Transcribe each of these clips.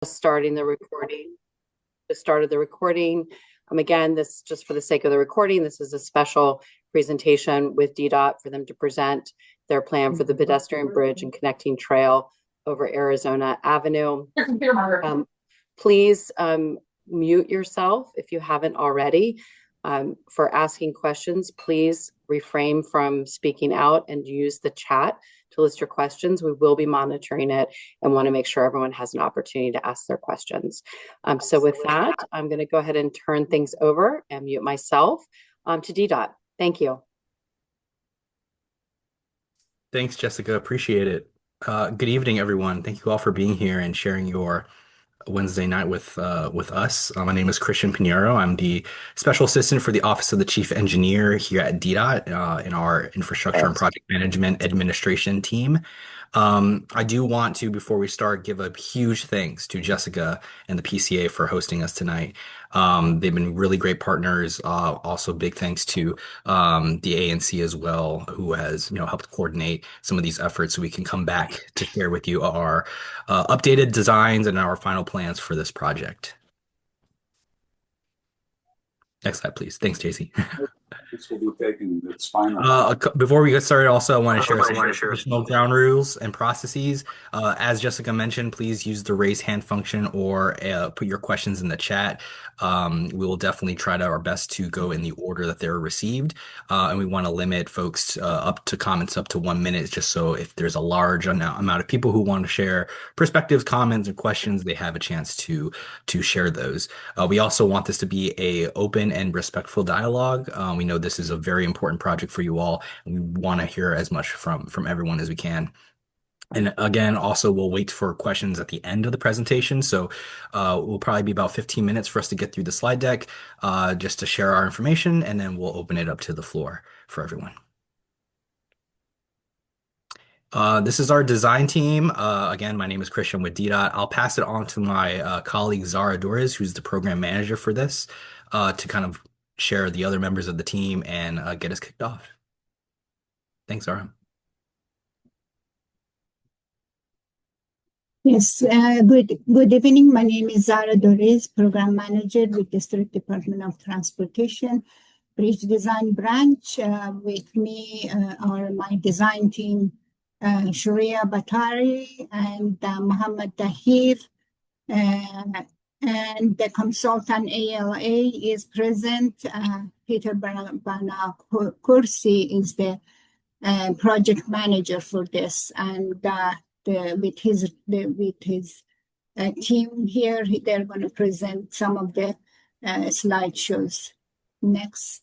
Starting the recording. Just started the recording. Again, this just for the sake of the recording, this is a special presentation with DDOT for them to present their plan for the pedestrian bridge and connecting trail over Arizona Avenue. Please mute yourself if you haven't already. For asking questions, please refrain from speaking out and use the chat to list your questions. We will be monitoring it and want to make sure everyone has an opportunity to ask their questions. So with that, I'm going to go ahead and turn things over and mute myself to DDOT. Thank you. Thanks, Jessica. Appreciate it. Good evening, everyone. Thank you all for being here and sharing your Wednesday night with us. My name is Christian Pinheiro. I'm the Special Assistant for the Office of the Chief Engineer here at DDOT in our Infrastructure and Project Management Administration team. I do want to, before we start, give a huge thanks to Jessica and the PCA for hosting us tonight. They've been really great partners. Also, big thanks to the ANC as well, who has helped coordinate some of these efforts so we can come back to share with you our updated designs and our final plans for this project. Next slide, please. Thanks, JC. This will be taken its final. Before we get started, also, I want to share some additional ground rules and processes. As Jessica mentioned, please use the raise hand function or put your questions in the chat. We will definitely try our best to go in the order that they're received. And we want to limit folks up to comments up to 1 minute, just so if there's a large amount of people who want to share perspectives, comments, and questions, they have a chance to share those. We also want this to be a open and respectful dialogue. We know this is a very important project for you all, and we want to hear as much from everyone as we can. And again, also, we'll wait for questions at the end of the presentation. So we'll probably be about 15 minutes for us to get through the slide deck, just to share our information, and then we'll open it up to the floor for everyone. This is our design team. Again, my name is Christian with DDOT. I'll pass it on to my colleague, Zara Dorez, who's the program manager for this, to kind of share the other members of the team and get us kicked off. Thanks, Zara. Yes, good evening. My name is Zara Dorez, Program Manager with District Department of Transportation, Bridge Design Branch. With me are my design team, Sharia Batari and Muhammad Tahir. And the consultant ALA is present. Peter Bana Kursi is the project manager for this, and with his team here, they're going to present some of the slideshows. Next.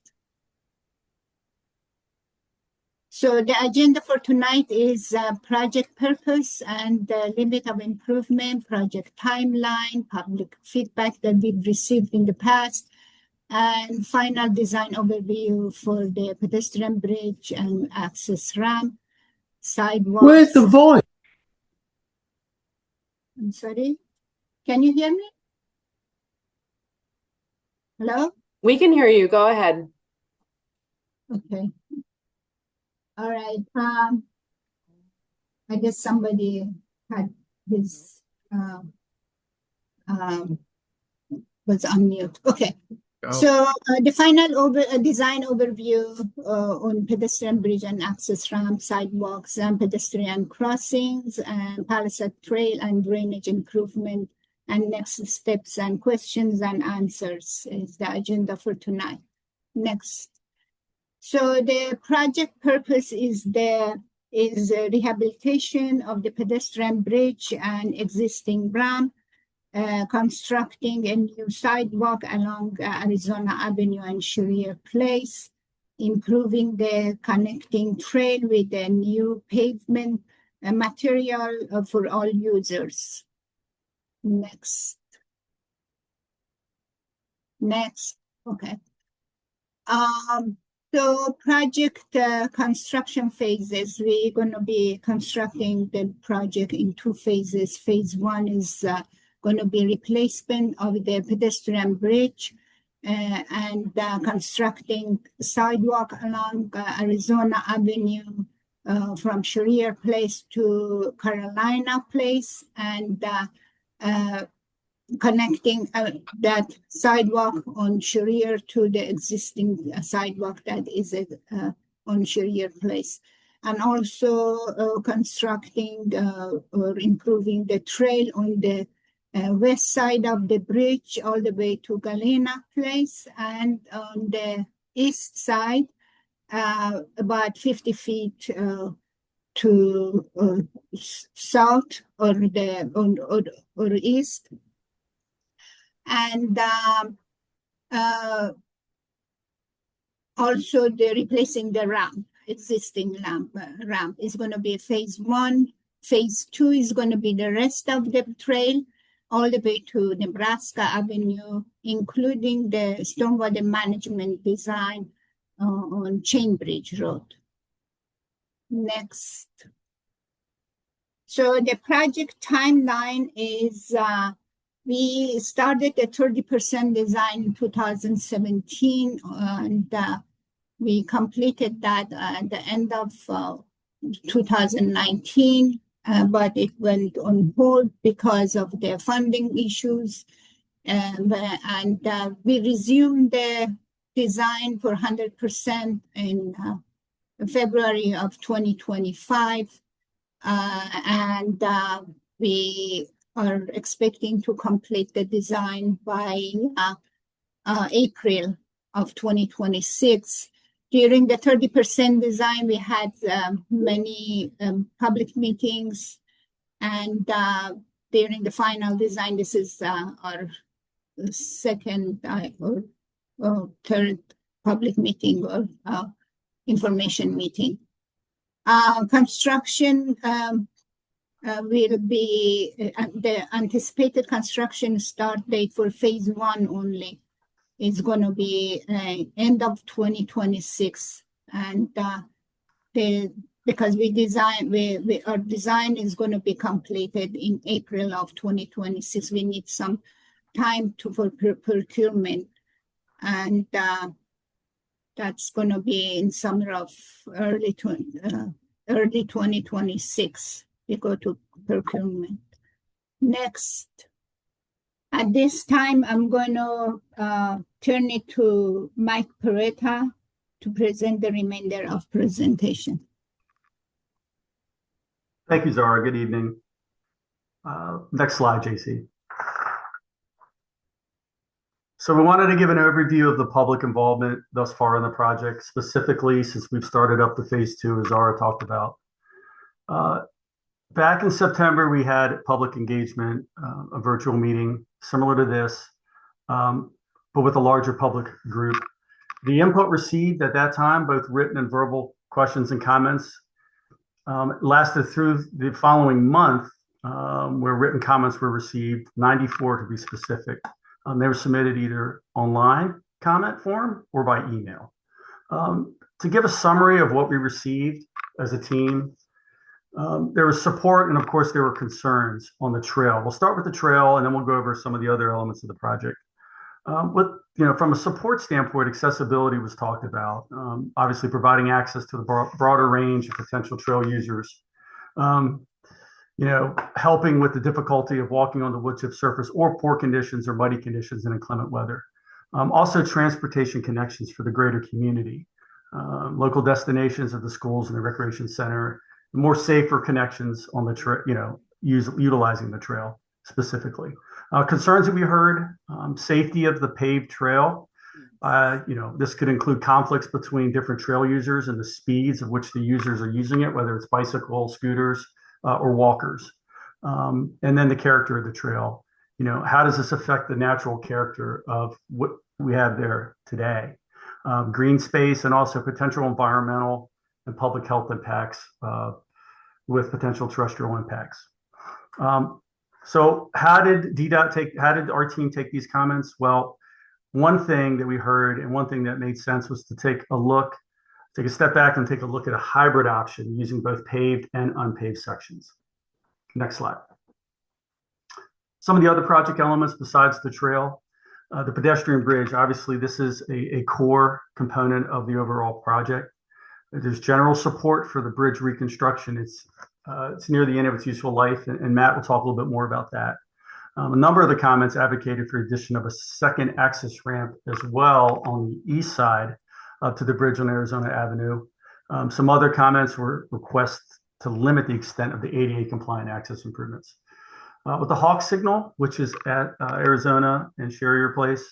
So the agenda for tonight is project purpose and limit of improvement, project timeline, public feedback that we've received in the past, and final design overview for the pedestrian bridge and access ramp, sidewalks. Where's the voice? I'm sorry. Can you hear me? Hello? We can hear you. Go ahead. Okay. All right. I guess somebody had his was on mute. Okay. So the final design overview on pedestrian bridge and access ramp, sidewalks, and pedestrian crossings, and Palisade Trail and drainage improvement, and next steps and questions and answers is the agenda for tonight. Next. So the project purpose is rehabilitation of the pedestrian bridge and existing ramp, constructing a new sidewalk along Arizona Avenue and Sharia Place, improving the connecting trail with a new pavement material for all users. Next. Okay. So project construction phases, we're going to be constructing the project in 2 phases. Phase 1 is going to be replacement of the pedestrian bridge and constructing sidewalk along Arizona Avenue from Sharia Place to Carolina Place, and connecting that sidewalk on Sharir to the existing sidewalk that is on Sharir Place. And also constructing or improving the trail on the west side of the bridge all the way to Galena Place, and on the east side, about 50 feet to south or east. And also they're replacing the ramp, existing ramp is going to be phase 1. Phase 2 is going to be the rest of the trail all the way to Nebraska Avenue, including the stormwater management design on Chainbridge Road. Next. So the project timeline is we started the 30% design in 2017, and we completed that at the end of 2019, but it went on hold because of the funding issues. And we resumed the design for 100% in February of 2025. And we are expecting to complete the design by April of 2026. During the 30% design, we had many public meetings, and during the final design, this is our second or third public meeting or information meeting. Construction will be the anticipated construction start date for phase 1 only is going to be end of 2026, and because our design is going to be completed in April of 2026. We need some time for procurement, and that's going to be in summer of early 2026. We go to procurement. Next. At this time, I'm going to turn it to Mike Peretta to present the remainder of presentation. Thank you, Zara. Good evening. Next slide, JC. So we wanted to give an overview of the public involvement thus far in the project, specifically since we've started up the phase 2, as Zara talked about. Back in September, we had public engagement, a virtual meeting similar to this, but with a larger public group. The input received at that time, both written and verbal questions and comments, lasted through the following month, where written comments were received, 94 to be specific. They were submitted either online comment form or by email. To give a summary of what we received as a team, there was support, and of course there were concerns on the trail. We'll start with the trail, and then we'll go over some of the other elements of the project. From a support standpoint, accessibility was talked about. Obviously, providing access to the broader range of potential trail users. Helping with the difficulty of walking on the wood chip surface or poor conditions or muddy conditions in inclement weather. Also, transportation connections for the greater community. Local destinations of the schools and the recreation center. More safer connections on the trail, utilizing the trail specifically. Concerns that we heard, safety of the paved trail. This could include conflicts between different trail users and the speeds of which the users are using it, whether it's bicycles, scooters, or walkers. And then the character of the trail. How does this affect the natural character of what we have there today? Green space and also potential environmental and public health impacts with potential terrestrial impacts. So how did our team take these comments? Well, one thing that we heard and one thing that made sense was to take a step back and take a look at a hybrid option using both paved and unpaved sections. Next slide. Some of the other project elements besides the trail, the pedestrian bridge, obviously this is a core component of the overall project. There's general support for the bridge reconstruction. It's near the end of its useful life, and Matt will talk a little bit more about that. A number of the comments advocated for addition of a second access ramp as well on the east side up to the bridge on Arizona Avenue. Some other comments were requests to limit the extent of the ADA compliant access improvements. With the Hawk signal, which is at Arizona and Sherrier Place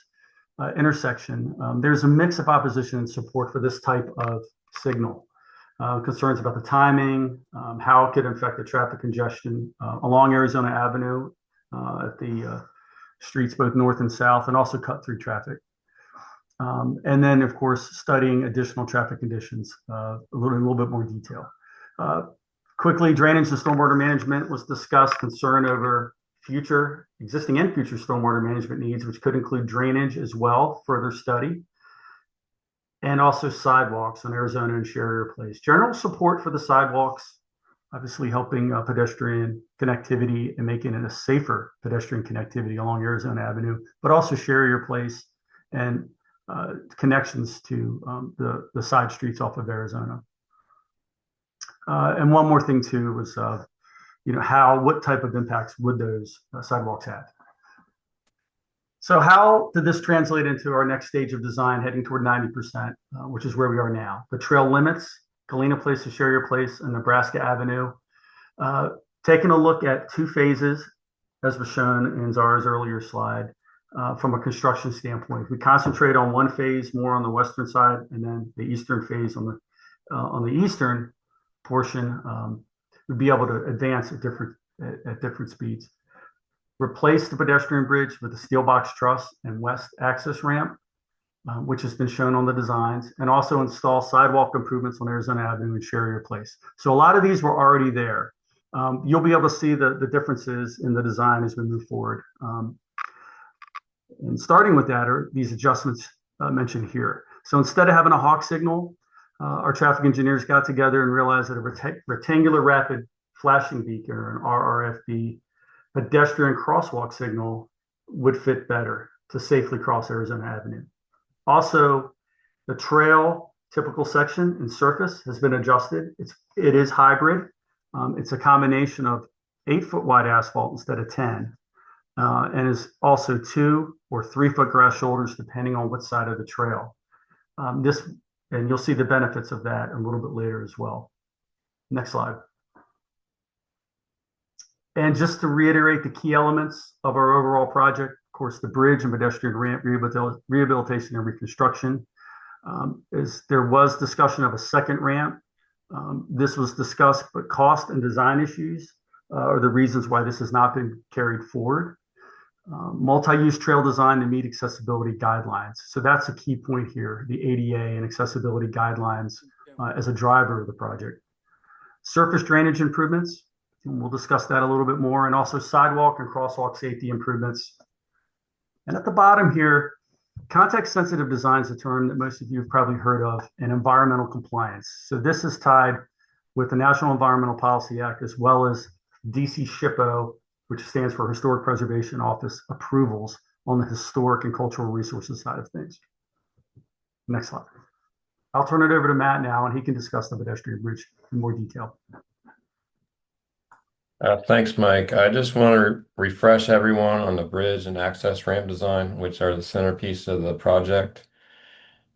intersection, there's a mix of opposition and support for this type of signal. Concerns about the timing, how it could affect the traffic congestion along Arizona Avenue at the streets both north and south, and also cut through traffic. And then, of course, studying additional traffic conditions in a little bit more detail. Quickly, drainage and stormwater management was discussed, concern over existing and future stormwater management needs, which could include drainage as well, further study, and also sidewalks on Arizona and Sherrier Place. General support for the sidewalks, obviously helping pedestrian connectivity and making it a safer pedestrian connectivity along Arizona Avenue, but also Sherrier Place and connections to the side streets off of Arizona. And one more thing too was, what type of impacts would those sidewalks have? So how did this translate into our next stage of design heading toward 90%, which is where we are now? The trail limits, Galena Place to Sherrier Place and Nebraska Avenue. Taking a look at two phases, as was shown in Zara's earlier slide, from a construction standpoint. We concentrate on one phase more on the western side, and then the eastern phase on the eastern portion would be able to advance at different speeds. Replace the pedestrian bridge with a steel box truss and west access ramp, which has been shown on the designs, and also install sidewalk improvements on Arizona Avenue and Sherrier Place. So a lot of these were already there. You'll be able to see the differences in the design as we move forward. And starting with that are these adjustments mentioned here. So instead of having a Hawk signal, our traffic engineers got together and realized that a rectangular rapid flashing beacon, or an RRFB, pedestrian crosswalk signal would fit better to safely cross Arizona Avenue. Also, the trail typical section and surface has been adjusted. It is hybrid. It's a combination of 8-foot wide asphalt instead of 10, and is also 2 or 3-foot grass shoulders depending on what side of the trail. And you'll see the benefits of that a little bit later as well. Next slide. And just to reiterate the key elements of our overall project, of course, the bridge and pedestrian ramp rehabilitation and reconstruction. There was discussion of a second ramp. This was discussed, but cost and design issues are the reasons why this has not been carried forward. Multi-use trail design to meet accessibility guidelines. So that's a key point here, the ADA and accessibility guidelines as a driver of the project. Surface drainage improvements, and we'll discuss that a little bit more, and also sidewalk and crosswalk safety improvements. And at the bottom here, context-sensitive design is a term that most of you have probably heard of, and environmental compliance. So this is tied with the National Environmental Policy Act as well as DC SHPO, which stands for Historic Preservation Office approvals on the historic and cultural resources side of things. Next slide. I'll turn it over to Matt now, and he can discuss the pedestrian bridge in more detail. Thanks, Mike. I just want to refresh everyone on the bridge and access ramp design, which are the centerpiece of the project.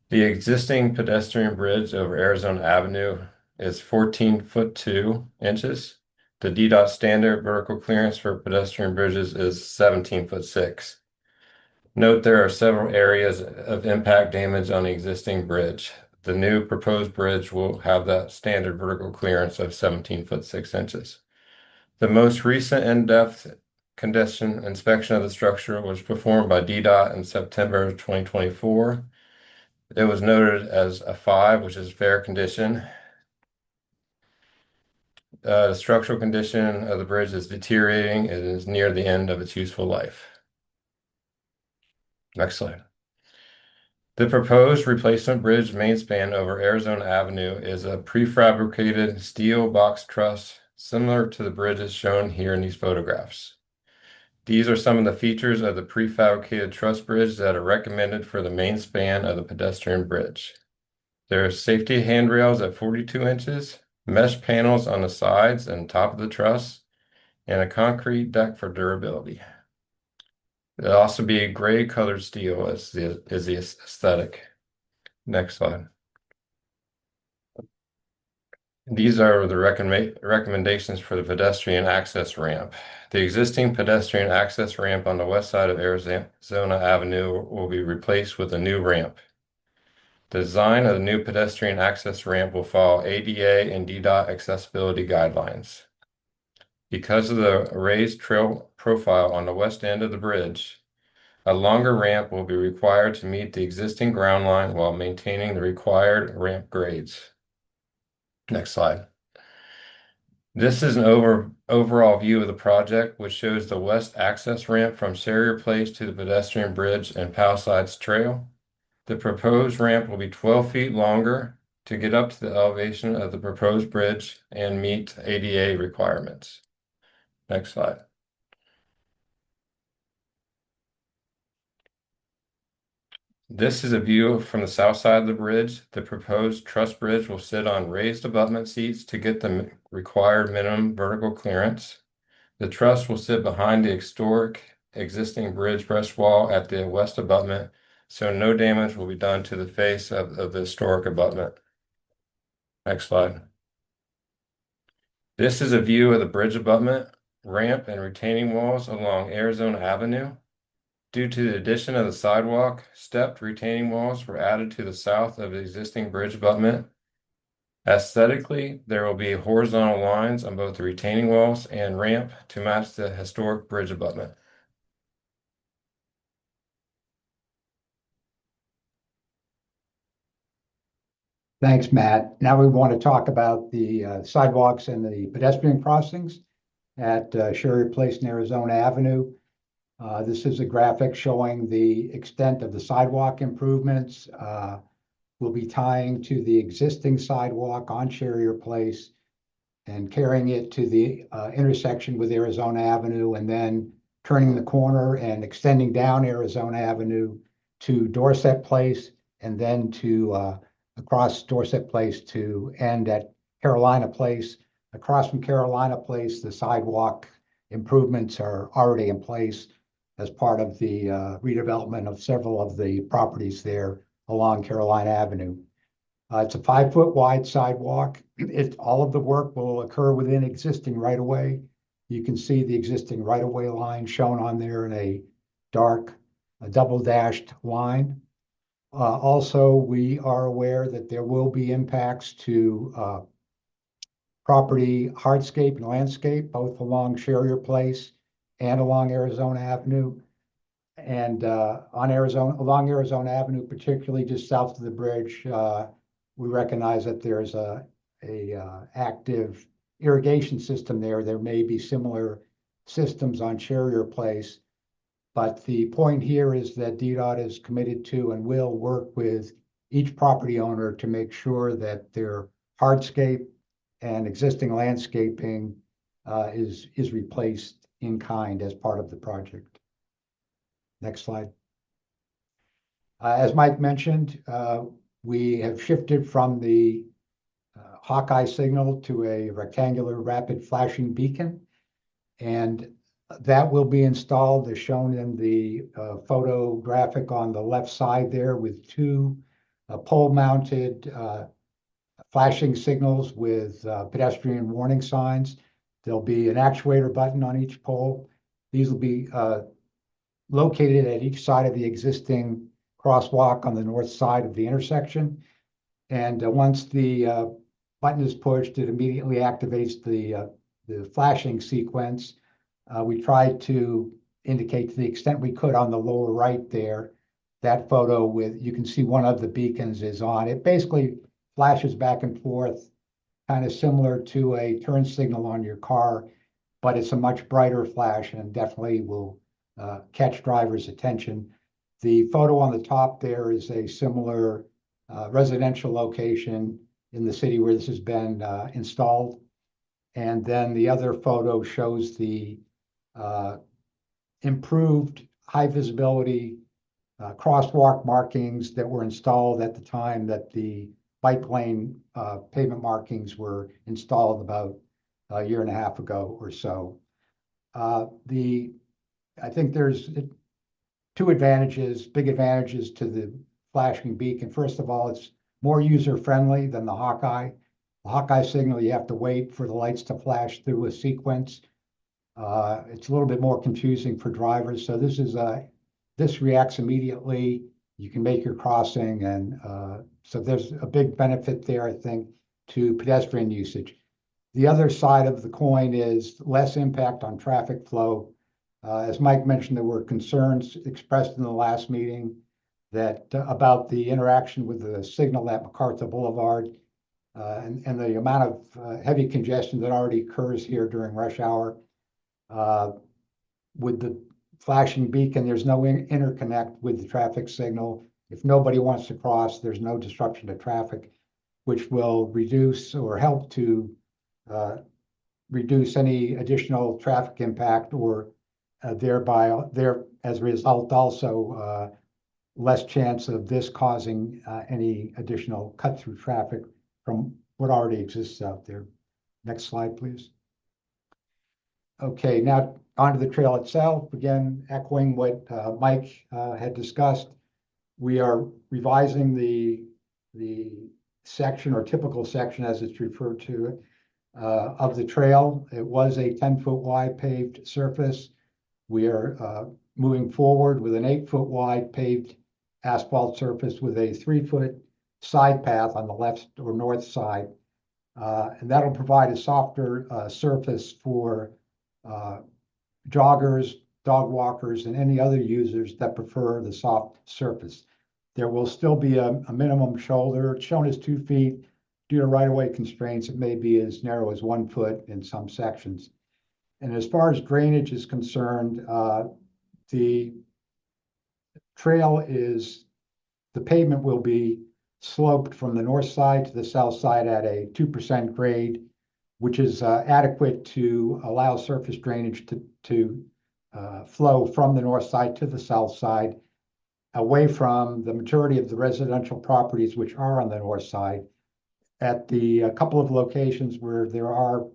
The existing pedestrian bridge over Arizona Avenue is 14 foot 2 inches. The DDOT standard vertical clearance for pedestrian bridges is 17 foot 6. Note there are several areas of impact damage on the existing bridge. The new proposed bridge will have that standard vertical clearance of 17 foot 6 inches. The most recent in-depth condition inspection of the structure was performed by DDOT in September 2024. It was noted as a 5, which is fair condition. The structural condition of the bridge is deteriorating. It is near the end of its useful life. Next slide. The proposed replacement bridge main span over Arizona Avenue is a prefabricated steel box truss similar to the bridges shown here in these photographs. These are some of the features of the prefabricated truss bridge that are recommended for the main span of the pedestrian bridge. There are safety handrails at 42 inches, mesh panels on the sides and top of the truss, and a concrete deck for durability. It'll also be gray colored steel as the aesthetic. Next slide. These are the recommendations for the pedestrian access ramp. The existing pedestrian access ramp on the west side of Arizona Avenue will be replaced with a new ramp. The design of the new pedestrian access ramp will follow ADA and DDOT accessibility guidelines. Because of the raised trail profile on the west end of the bridge, a longer ramp will be required to meet the existing ground line while maintaining the required ramp grades. Next slide. This is an overall view of the project, which shows the west access ramp from Serrier Place to the pedestrian bridge and Palisades Trail. The proposed ramp will be 12 feet longer to get up to the elevation of the proposed bridge and meet ADA requirements. Next slide. This is a view from the south side of the bridge. The proposed truss bridge will sit on raised abutment seats to get the required minimum vertical clearance. The truss will sit behind the historic existing bridge breast wall at the west abutment, so no damage will be done to the face of the historic abutment. Next slide. This is a view of the bridge abutment, ramp, and retaining walls along Arizona Avenue. Due to the addition of the sidewalk, stepped retaining walls were added to the south of the existing bridge abutment. Aesthetically, there will be horizontal lines on both the retaining walls and ramp to match the historic bridge abutment. Thanks, Matt. Now we want to talk about the sidewalks and the pedestrian crossings at Sherry Place and Arizona Avenue. This is a graphic showing the extent of the sidewalk improvements. We'll be tying to the existing sidewalk on Sherrier Place and carrying it to the intersection with Arizona Avenue, and then turning the corner and extending down Arizona Avenue to Dorset Place, and then to across Dorset Place to end at Carolina Place. Across from Carolina Place, the sidewalk improvements are already in place as part of the redevelopment of several of the properties there along Carolina Avenue. It's a 5-foot wide sidewalk. All of the work will occur within existing right-of-way. You can see the existing right-of-way line shown on there in a dark double-dashed line. Also, we are aware that there will be impacts to property hardscape and landscape, both along Sherrier Place and along Arizona Avenue. And along Arizona Avenue, particularly just south of the bridge, we recognize that there's a active irrigation system there. There may be similar systems on Sherrier Place, but the point here is that DDOT is committed to and will work with each property owner to make sure that their hardscape and existing landscaping is replaced in kind as part of the project. Next slide. As Mike mentioned, we have shifted from the Hawkeye signal to a rectangular rapid flashing beacon, and that will be installed as shown in the photo graphic on the left side there, with two pole-mounted flashing signals with pedestrian warning signs. There'll be an actuator button on each pole. These will be located at each side of the existing crosswalk on the north side of the intersection. And once the button is pushed, it immediately activates the flashing sequence. We tried to indicate to the extent we could on the lower right there, that photo with, you can see one of the beacons is on. It basically flashes back and forth, kind of similar to a turn signal on your car, but it's a much brighter flash and definitely will catch drivers' attention. The photo on the top there is a similar residential location in the city where this has been installed. And then the other photo shows the improved high visibility crosswalk markings that were installed at the time that the bike lane pavement markings were installed about a year and a half ago or so. I think there's two advantages, big advantages to the flashing beacon. First of all, it's more user-friendly than the Hawkeye. The Hawkeye signal, you have to wait for the lights to flash through a sequence. It's a little bit more confusing for drivers. So this reacts immediately. You can make your crossing, and so there's a big benefit there, I think, to pedestrian usage. The other side of the coin is less impact on traffic flow. As Mike mentioned, there were concerns expressed in the last meeting that about the interaction with the signal at MacArthur Boulevard and the amount of heavy congestion that already occurs here during rush hour. With the flashing beacon, there's no interconnect with the traffic signal. If nobody wants to cross, there's no disruption to traffic, which will reduce or help to reduce any additional traffic impact, or thereby as a result also less chance of this causing any additional cut through traffic from what already exists out there. Next slide, please. Okay, now onto the trail itself. Again, echoing what Mike had discussed, we are revising the section or typical section, as it's referred to, of the trail. It was a 10-foot wide paved surface. We are moving forward with an 8-foot wide paved asphalt surface with a 3-foot side path on the left or north side. And that'll provide a softer surface for joggers, dog walkers, and any other users that prefer the soft surface. There will still be a minimum shoulder. It's shown as 2 feet. Due to right-of-way constraints, it may be as narrow as 1 foot in some sections. And as far as drainage is concerned, the pavement will be sloped from the north side to the south side at a 2% grade, which is adequate to allow surface drainage to flow from the north side to the south side, away from the majority of the residential properties which are on the north side. At the couple of locations where there are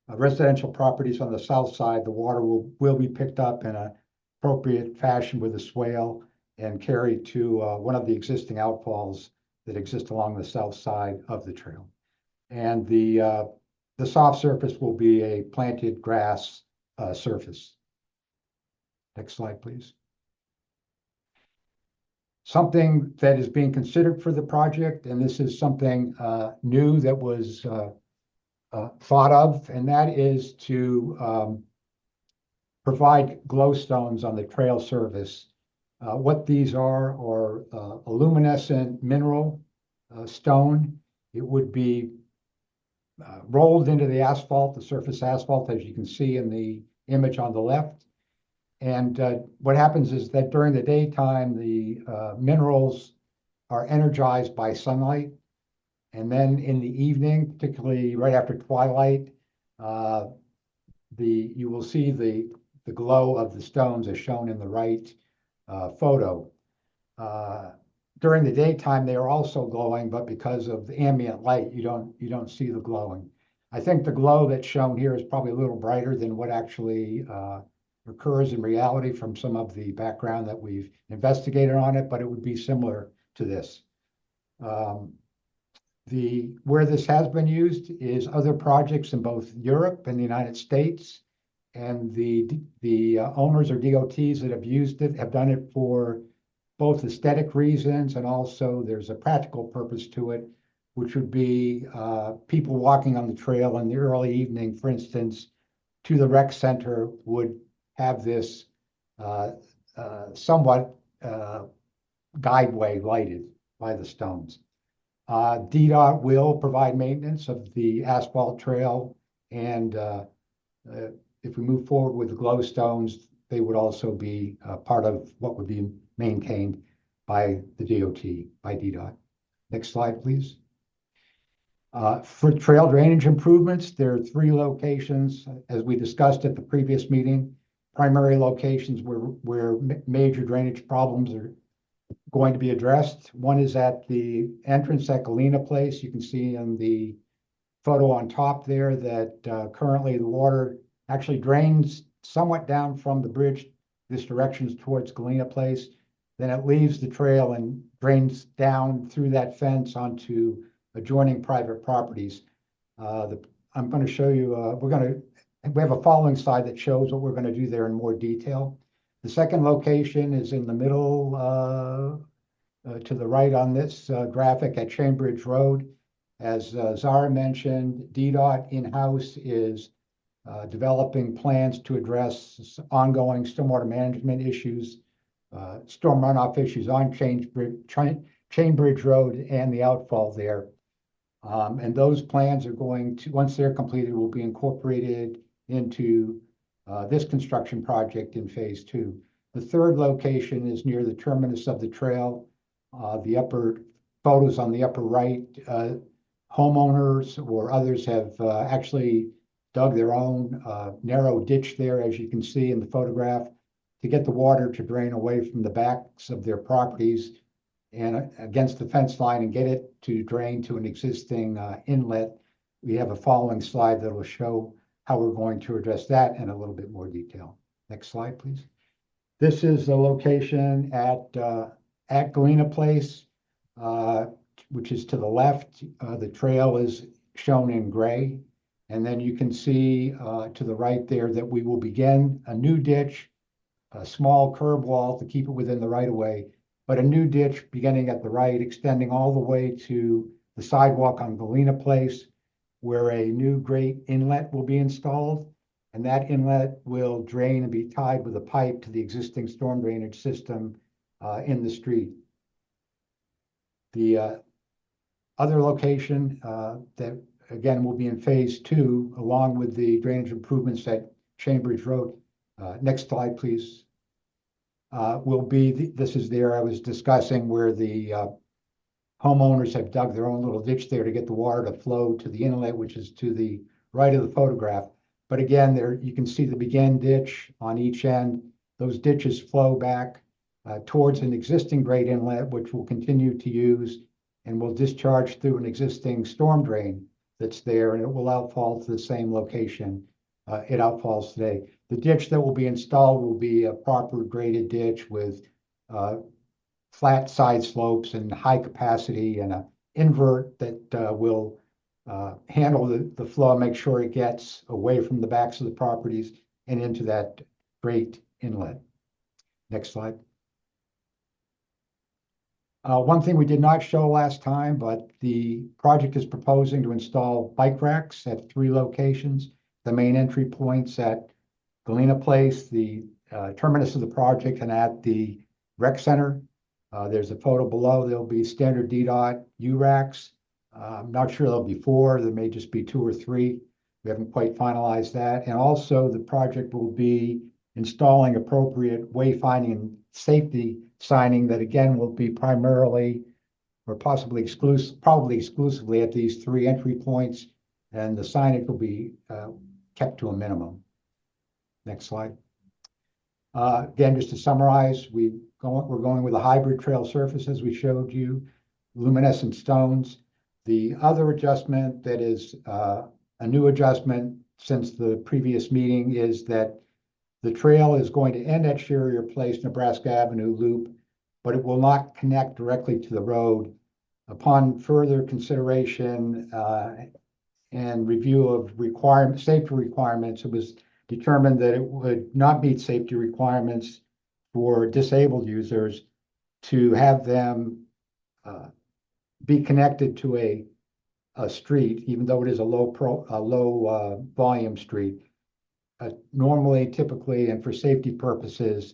residential properties on the south side, the water will be picked up in an appropriate fashion with a swale and carried to one of the existing outfalls that exist along the south side of the trail. And the soft surface will be a planted grass surface. Next slide, please. Something that is being considered for the project, and this is something new that was thought of, and that is to provide glow stones on the trail surface. What these are a luminescent mineral stone. It would be rolled into the asphalt, the surface asphalt, as you can see in the image on the left. And what happens is that during the daytime, the minerals are energized by sunlight. And then in the evening, particularly right after twilight, you will see the glow of the stones as shown in the right photo. During the daytime, they are also glowing, but because of the ambient light, you don't see the glowing. I think the glow that's shown here is probably a little brighter than what actually occurs in reality from some of the background that we've investigated on it, but it would be similar to this. Where this has been used is other projects in both Europe and the United States, and the owners or DOTs that have used it have done it for both aesthetic reasons, and also there's a practical purpose to it, which would be people walking on the trail in the early evening, for instance, to the rec center would have this somewhat guideway lighted by the stones. DDOT will provide maintenance of the asphalt trail, and if we move forward with the glow stones, they would also be part of what would be maintained by the DOT, by DDOT. Next slide, please. For trail drainage improvements, there are 3 locations, as we discussed at the previous meeting, primary locations where major drainage problems are going to be addressed. One is at the entrance at Galena Place. You can see in the photo on top there that currently the water actually drains somewhat down from the bridge this direction is towards Galena Place. Then it leaves the trail and drains down through that fence onto adjoining private properties. I'm going to show you, we have a following slide that shows what we're going to do there in more detail. The second location is in the middle to the right on this graphic at Chambridge Road. As Zara mentioned, DDOT in-house is developing plans to address ongoing stormwater management issues, storm runoff issues on Chambridge Road and the outfall there. And those plans are going to, once they're completed, will be incorporated into this construction project in phase 2. The third location is near the terminus of the trail. The upper photos on the upper right, homeowners or others have actually dug their own narrow ditch there, as you can see in the photograph, to get the water to drain away from the backs of their properties and against the fence line and get it to drain to an existing inlet. We have a following slide that will show how we're going to address that in a little bit more detail. Next slide, please. This is the location at Galena Place, which is to the left. The trail is shown in gray. And then you can see to the right there that we will begin a new ditch, a small curb wall to keep it within the right of way, but a new ditch beginning at the right, extending all the way to the sidewalk on Galena Place, where a new grate inlet will be installed. And that inlet will drain and be tied with a pipe to the existing storm drainage system in the street. The other location that again will be in phase 2, along with the drainage improvements at Chambridge Road. Next slide, please. Will be, this is there I was discussing where the homeowners have dug their own little ditch there to get the water to flow to the inlet, which is to the right of the photograph. But again, there you can see the begin ditch on each end. Those ditches flow back towards an existing grate inlet, which we'll continue to use and will discharge through an existing storm drain that's there, and it will outfall to the same location it outfalls today. The ditch that will be installed will be a proper graded ditch with flat side slopes and high capacity and an invert that will handle the flow and make sure it gets away from the backs of the properties and into that grate inlet. Next slide. One thing we did not show last time, but the project is proposing to install bike racks at 3 locations. The main entry points at Galena Place, the terminus of the project, and at the rec center. There's a photo below. There'll be standard DDOT U-racks. I'm not sure there'll be 4. There may just be 2 or 3. We haven't quite finalized that. And also the project will be installing appropriate wayfinding and safety signing that again will be primarily or possibly probably exclusively at these 3 entry points, and the signage will be kept to a minimum. Next slide. Again, just to summarize, we're going with a hybrid trail surface as we showed you, luminescent stones. The other adjustment that is a new adjustment since the previous meeting is that the trail is going to end at Sherrier Place, Nebraska Avenue Loop, but it will not connect directly to the road. Upon further consideration and review of safety requirements, it was determined that it would not meet safety requirements for disabled users to have them be connected to a street, even though it is a low volume street. Normally, typically, and for safety purposes,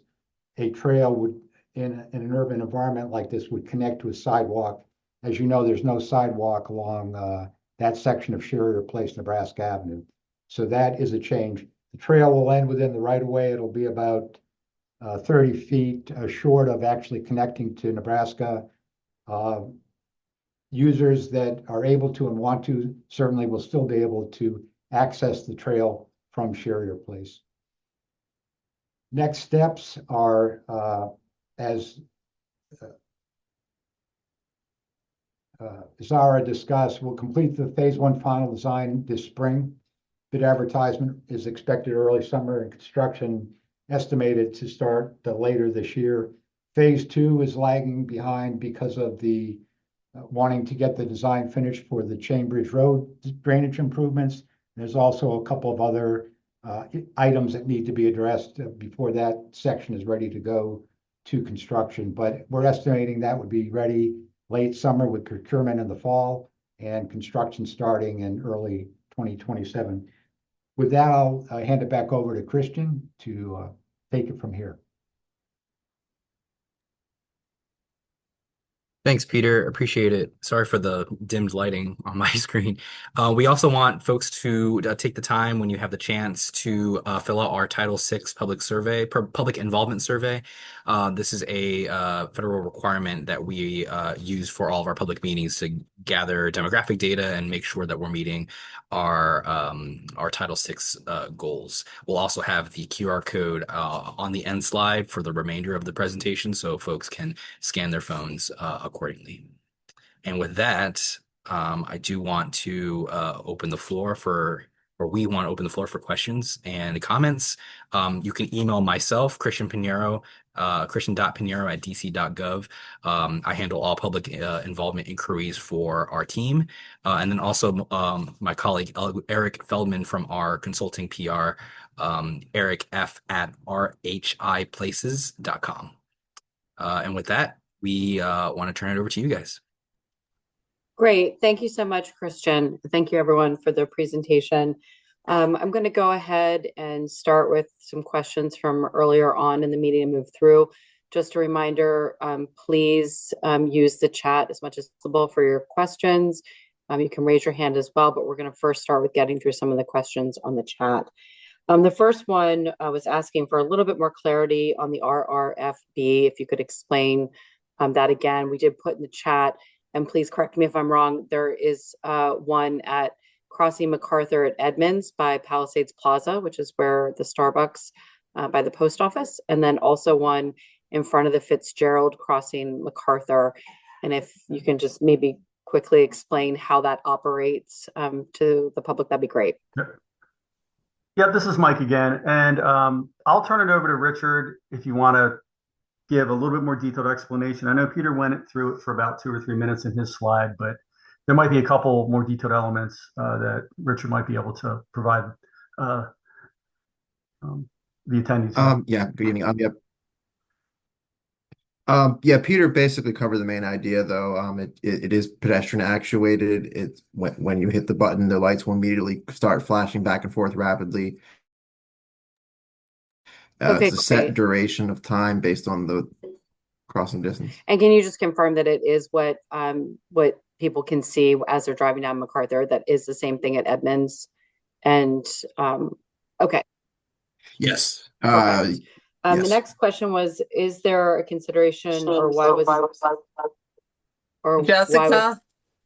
a trail would, in an urban environment like this, would connect to a sidewalk. As you know, there's no sidewalk along that section of Sherrier Place, Nebraska Avenue. So that is a change. The trail will end within the right-of-way. It'll be about 30 feet short of actually connecting to Nebraska. Users that are able to and want to certainly will still be able to access the trail from Sherrier Place. Next steps are, as Zara discussed, we'll complete the phase 1 final design this spring. Bid advertisement is expected early summer and construction estimated to start later this year. Phase 2 is lagging behind because of the wanting to get the design finished for the Chain Bridge Road drainage improvements. There's also a couple of other items that need to be addressed before that section is ready to go to construction. But we're estimating that would be ready late summer with procurement in the fall and construction starting in early 2027. With that, I'll hand it back over to Christian to take it from here. Thanks, Peter. Appreciate it. Sorry for the dimmed lighting on my screen. We also want folks to take the time when you have the chance to fill out our Title VI public involvement survey. This is a federal requirement that we use for all of our public meetings to gather demographic data and make sure that we're meeting our Title VI goals. We'll also have the QR code on the end slide for the remainder of the presentation, so folks can scan their phones accordingly. And with that, I do want to open the floor for, or we want to open the floor for questions and comments. You can email myself, Christian Pinheiro, christian.pinheiro@dc.gov. I handle all public involvement inquiries for our team. And then also my colleague, Eric Feldman from our consulting PR, Eric F@rhiplaces.com. And with that, we want to turn it over to you guys. Great. Thank you so much, Christian. Thank you, everyone, for the presentation. I'm going to go ahead and start with some questions from earlier on in the meeting and move through. Just a reminder, please use the chat as much as possible for your questions. You can raise your hand as well, but we're going to first start with getting through some of the questions on the chat. The first one was asking for a little bit more clarity on the RRFB. If you could explain that again. We did put in the chat, and please correct me if I'm wrong, there is one at crossing MacArthur at Edmonds by Palisades Plaza, which is where the Starbucks by the post office, and then also one in front of the Fitzgerald crossing MacArthur. And if you can just maybe quickly explain how that operates to the public, that'd be great. Yep, this is Mike again, and I'll turn it over to Richard if you want to give a little bit more detailed explanation. I know Peter went through it for about 2 or 3 minutes in his slide, but there might be a couple more detailed elements that Richard might be able to provide the attendees. Yeah, good evening. Yeah, Peter basically covered the main idea, though. It is pedestrian actuated. It's when you hit the button, the lights will immediately start flashing back and forth rapidly. Okay, it's a set duration of time based on the crossing distance. And can you just confirm that it is what people can see as they're driving down MacArthur? That is the same thing at Edmonds. And okay. Yes. Yes. Yes. The next question was: is there a consideration, or why was, or Jessica? why was,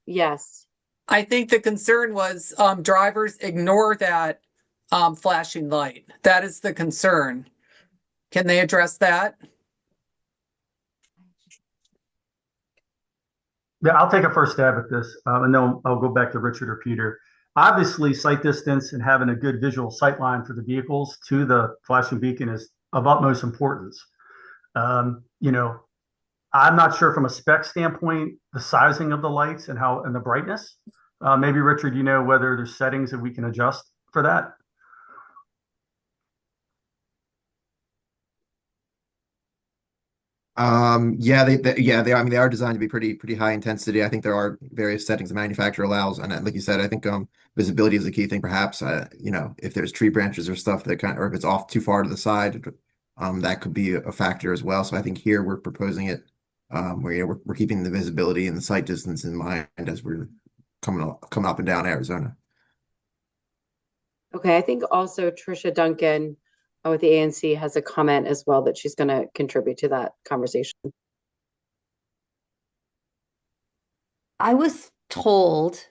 yes. I think the concern was drivers ignore that flashing light. That is the concern. Can they address that? Yeah, I'll take a first stab at this, and then I'll go back to Richard or Peter. Obviously, sight distance and having a good visual sight line for the vehicles to the flashing beacon is of utmost importance. I'm not sure from a spec standpoint, the sizing of the lights and the brightness. Maybe Richard, whether there's settings that we can adjust for that. Yeah, they are designed to be pretty high intensity. I think there are various settings the manufacturer allows, and like you said, I think visibility is a key thing. Perhaps if there's tree branches or stuff that or if it's off too far to the side, that could be a factor as well. So I think here we're proposing it where we're keeping the visibility and the sight distance in mind as we're coming up and down Arizona. Okay, I think also Tricia Duncan with the ANC has a comment as well that she's going to contribute to that conversation. I was told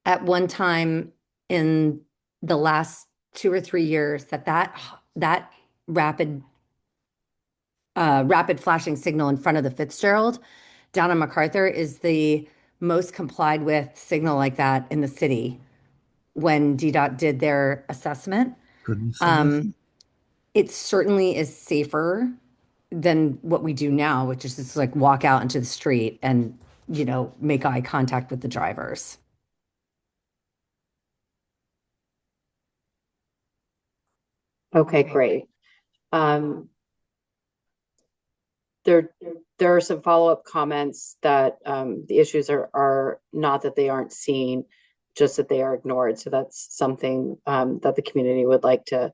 at one time in the last 2 or 3 years that rapid flashing signal in front of the Fitzgerald down on MacArthur is the most complied with signal like that in the city when DDOT did their assessment. It certainly is safer than what we do now, which is just like walk out into the street and, make eye contact with the drivers. Okay, great. There are some follow-up comments that the issues are not that they aren't seen, just that they are ignored. So that's something that the community would like to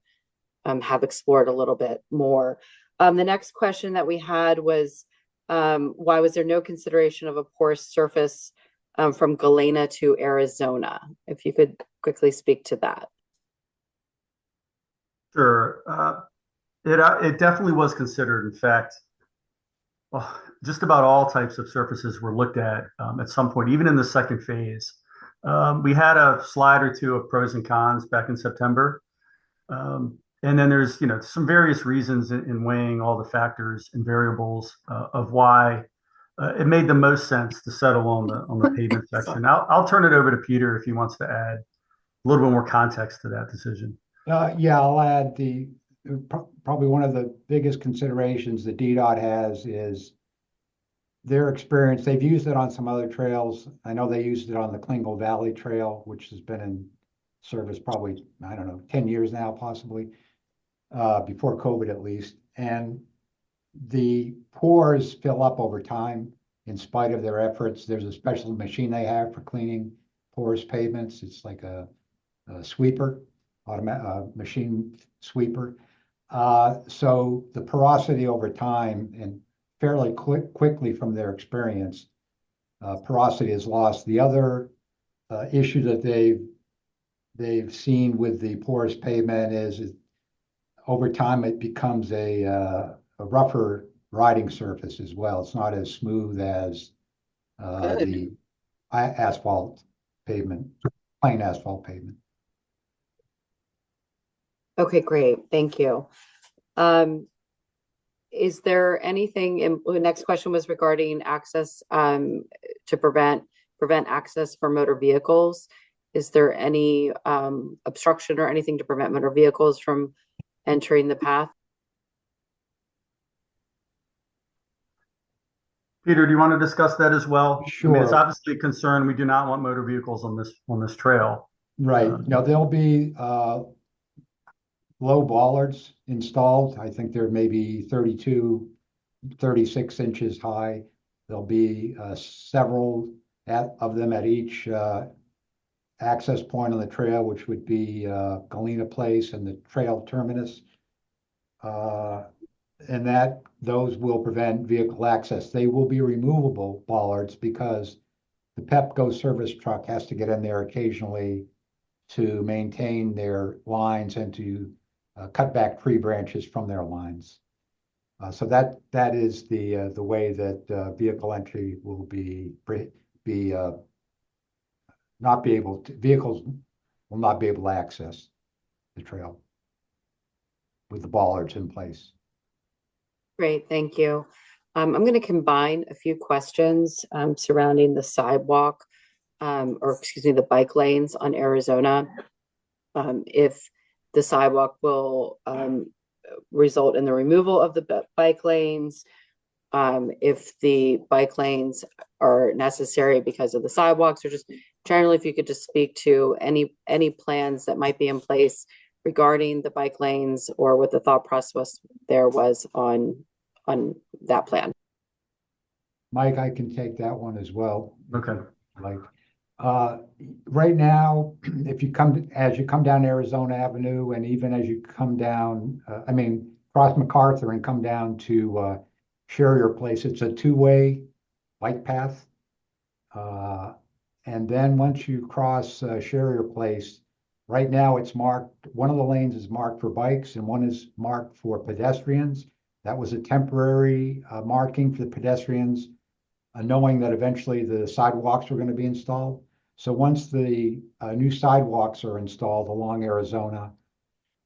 have explored a little bit more. The next question that we had was, why was there no consideration of a porous surface from Galena to Arizona? If you could quickly speak to that. Sure. It definitely was considered. In fact, well, just about all types of surfaces were looked at some point, even in the second phase. We had a slide or two of pros and cons back in September. And then there's, some various reasons in weighing all the factors and variables of why it made the most sense to settle on the pavement section. I'll turn it over to Peter if he wants to add a little bit more context to that decision. Yeah, I'll add probably one of the biggest considerations that DDOT has is their experience. They've used it on some other trails. I know they used it on the Klingle Valley Trail, which has been in service probably, I don't know, 10 years now, possibly, before COVID at least. And the pores fill up over time in spite of their efforts. There's a special machine they have for cleaning porous pavements. It's like a sweeper, machine sweeper. So the porosity over time and fairly quickly from their experience, porosity is lost. The other issue that they've seen with the porous pavement is over time it becomes a rougher riding surface as well. It's not as smooth as the asphalt pavement, plain asphalt pavement. Okay, great. Thank you. Is there anything, the next question was regarding access to prevent access for motor vehicles. Is there any obstruction or anything to prevent motor vehicles from entering the path? Peter, do you want to discuss that as well? Sure. I mean, it's obviously a concern. We do not want motor vehicles on this trail. Right. Now there'll be low bollards installed. I think they're maybe 32, 36 inches high. There'll be several of them at each access point on the trail, which would be Galena Place and the trail terminus. And those will prevent vehicle access. They will be removable bollards because the Pepco service truck has to get in there occasionally to maintain their lines and to cut back tree branches from their lines. So that is the way that vehicle entry will vehicles will not be able to access the trail with the bollards in place. Great, thank you. I'm going to combine a few questions surrounding the sidewalk, the bike lanes on Arizona. If the sidewalk will result in the removal of the bike lanes, if the bike lanes are necessary because of the sidewalks, or just generally, if you could just speak to any plans that might be in place regarding the bike lanes, or what the thought process there was on that plan. Mike, I can take that one as well. Okay. Like, right now, as you come down Arizona Avenue, and even as you come down, cross MacArthur and come down to Sherrier Place, it's a two-way bike path. And then once you cross Sherrier Place, right now it's marked, one of the lanes is marked for bikes and one is marked for pedestrians. That was a temporary marking for the pedestrians, knowing that eventually the sidewalks were going to be installed. So once the new sidewalks are installed along Arizona,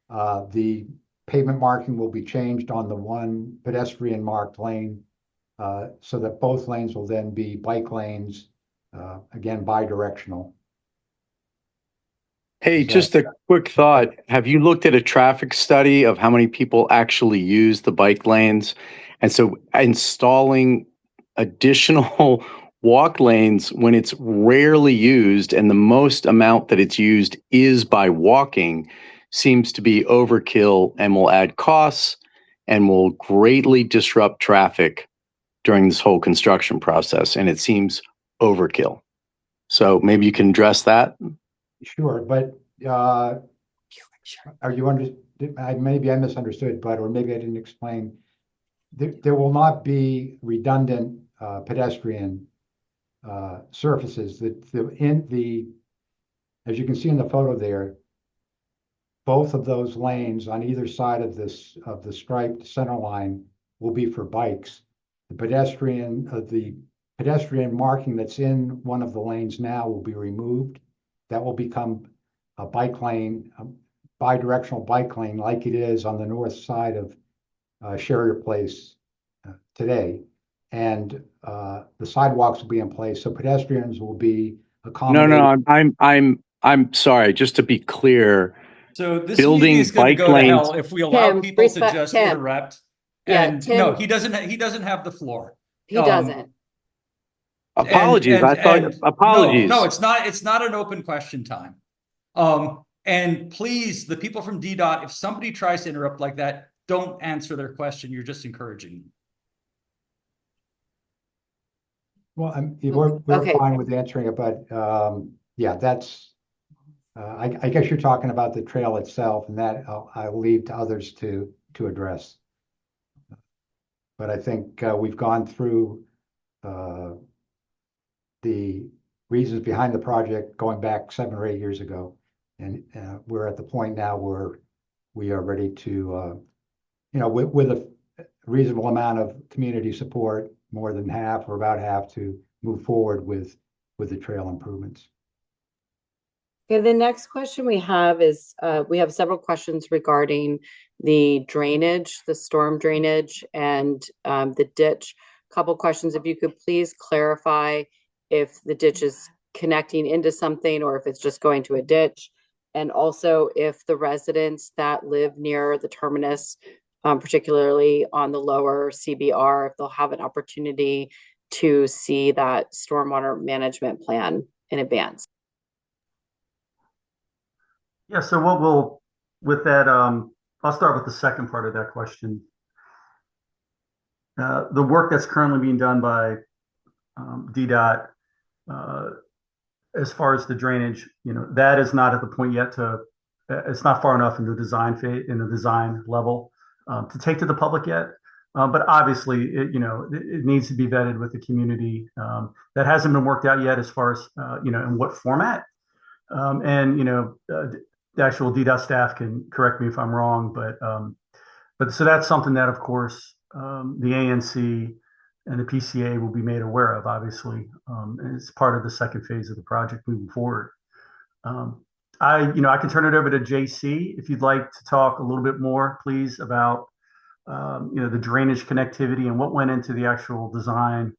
the pavement marking will be changed on the one pedestrian marked lane, so that both lanes will then be bike lanes, again, bi-directional. Hey, Is that- just a quick thought. Have you looked at a traffic study of how many people actually use the bike lanes? And so installing additional walk lanes when it's rarely used and the most amount that it's used is by walking seems to be overkill and will add costs and will greatly disrupt traffic during this whole construction process. And it seems overkill. So maybe you can address that. Sure, but are you maybe I misunderstood, but or maybe I didn't explain. There will not be redundant pedestrian surfaces. As you can see in the photo there, both of those lanes on either side of the striped center line will be for bikes. The pedestrian marking that's in one of the lanes now will be removed. That will become a bike lane, a bi-directional bike lane like it is on the north side of Sherrier Place today. And the sidewalks will be in place, so pedestrians will be accommodated. No, I'm sorry, just to be clear. So this Building meeting is going to bike go to lanes- hell if we allow Tim, people to respect- just Tim. interrupt. Yeah, And Tim- no, he doesn't have the floor. He doesn't. Apologies. Apologies. No, it's not an open question time. And please, the people from DDOT, if somebody tries to interrupt like that, don't answer their question. You're just encouraging them. Well, we're Okay. fine with answering it, but yeah, that's I guess you're talking about the trail itself, and that I'll leave to others to address. But I think we've gone through the reasons behind the project going back 7 or 8 years ago, and we're at the point now where we are ready to, with a reasonable amount of community support, more than half or about half, to move forward with the trail improvements. Okay, the next question we have is, we have several questions regarding the drainage, the storm drainage, and the ditch. Couple questions, if you could please clarify if the ditch is connecting into something or if it's just going to a ditch. And also if the residents that live near the terminus, particularly on the lower CBR, if they'll have an opportunity to see that stormwater management plan in advance. Yeah, so with that, I'll start with the second part of that question. The work that's currently being done by DDOT, as far as the drainage, that is not at the point yet it's not far enough in the design phase, in the design level to take to the public yet. But obviously, it needs to be vetted with the community. That hasn't been worked out yet as far as, in what format. The actual DDOT staff can correct me if I'm wrong, but so that's something that, of course, the ANC and the PCA will be made aware of, obviously, and it's part of the second phase of the project moving forward. I can turn it over to JC if you'd like to talk a little bit more, please, about the drainage connectivity and what went into the actual design,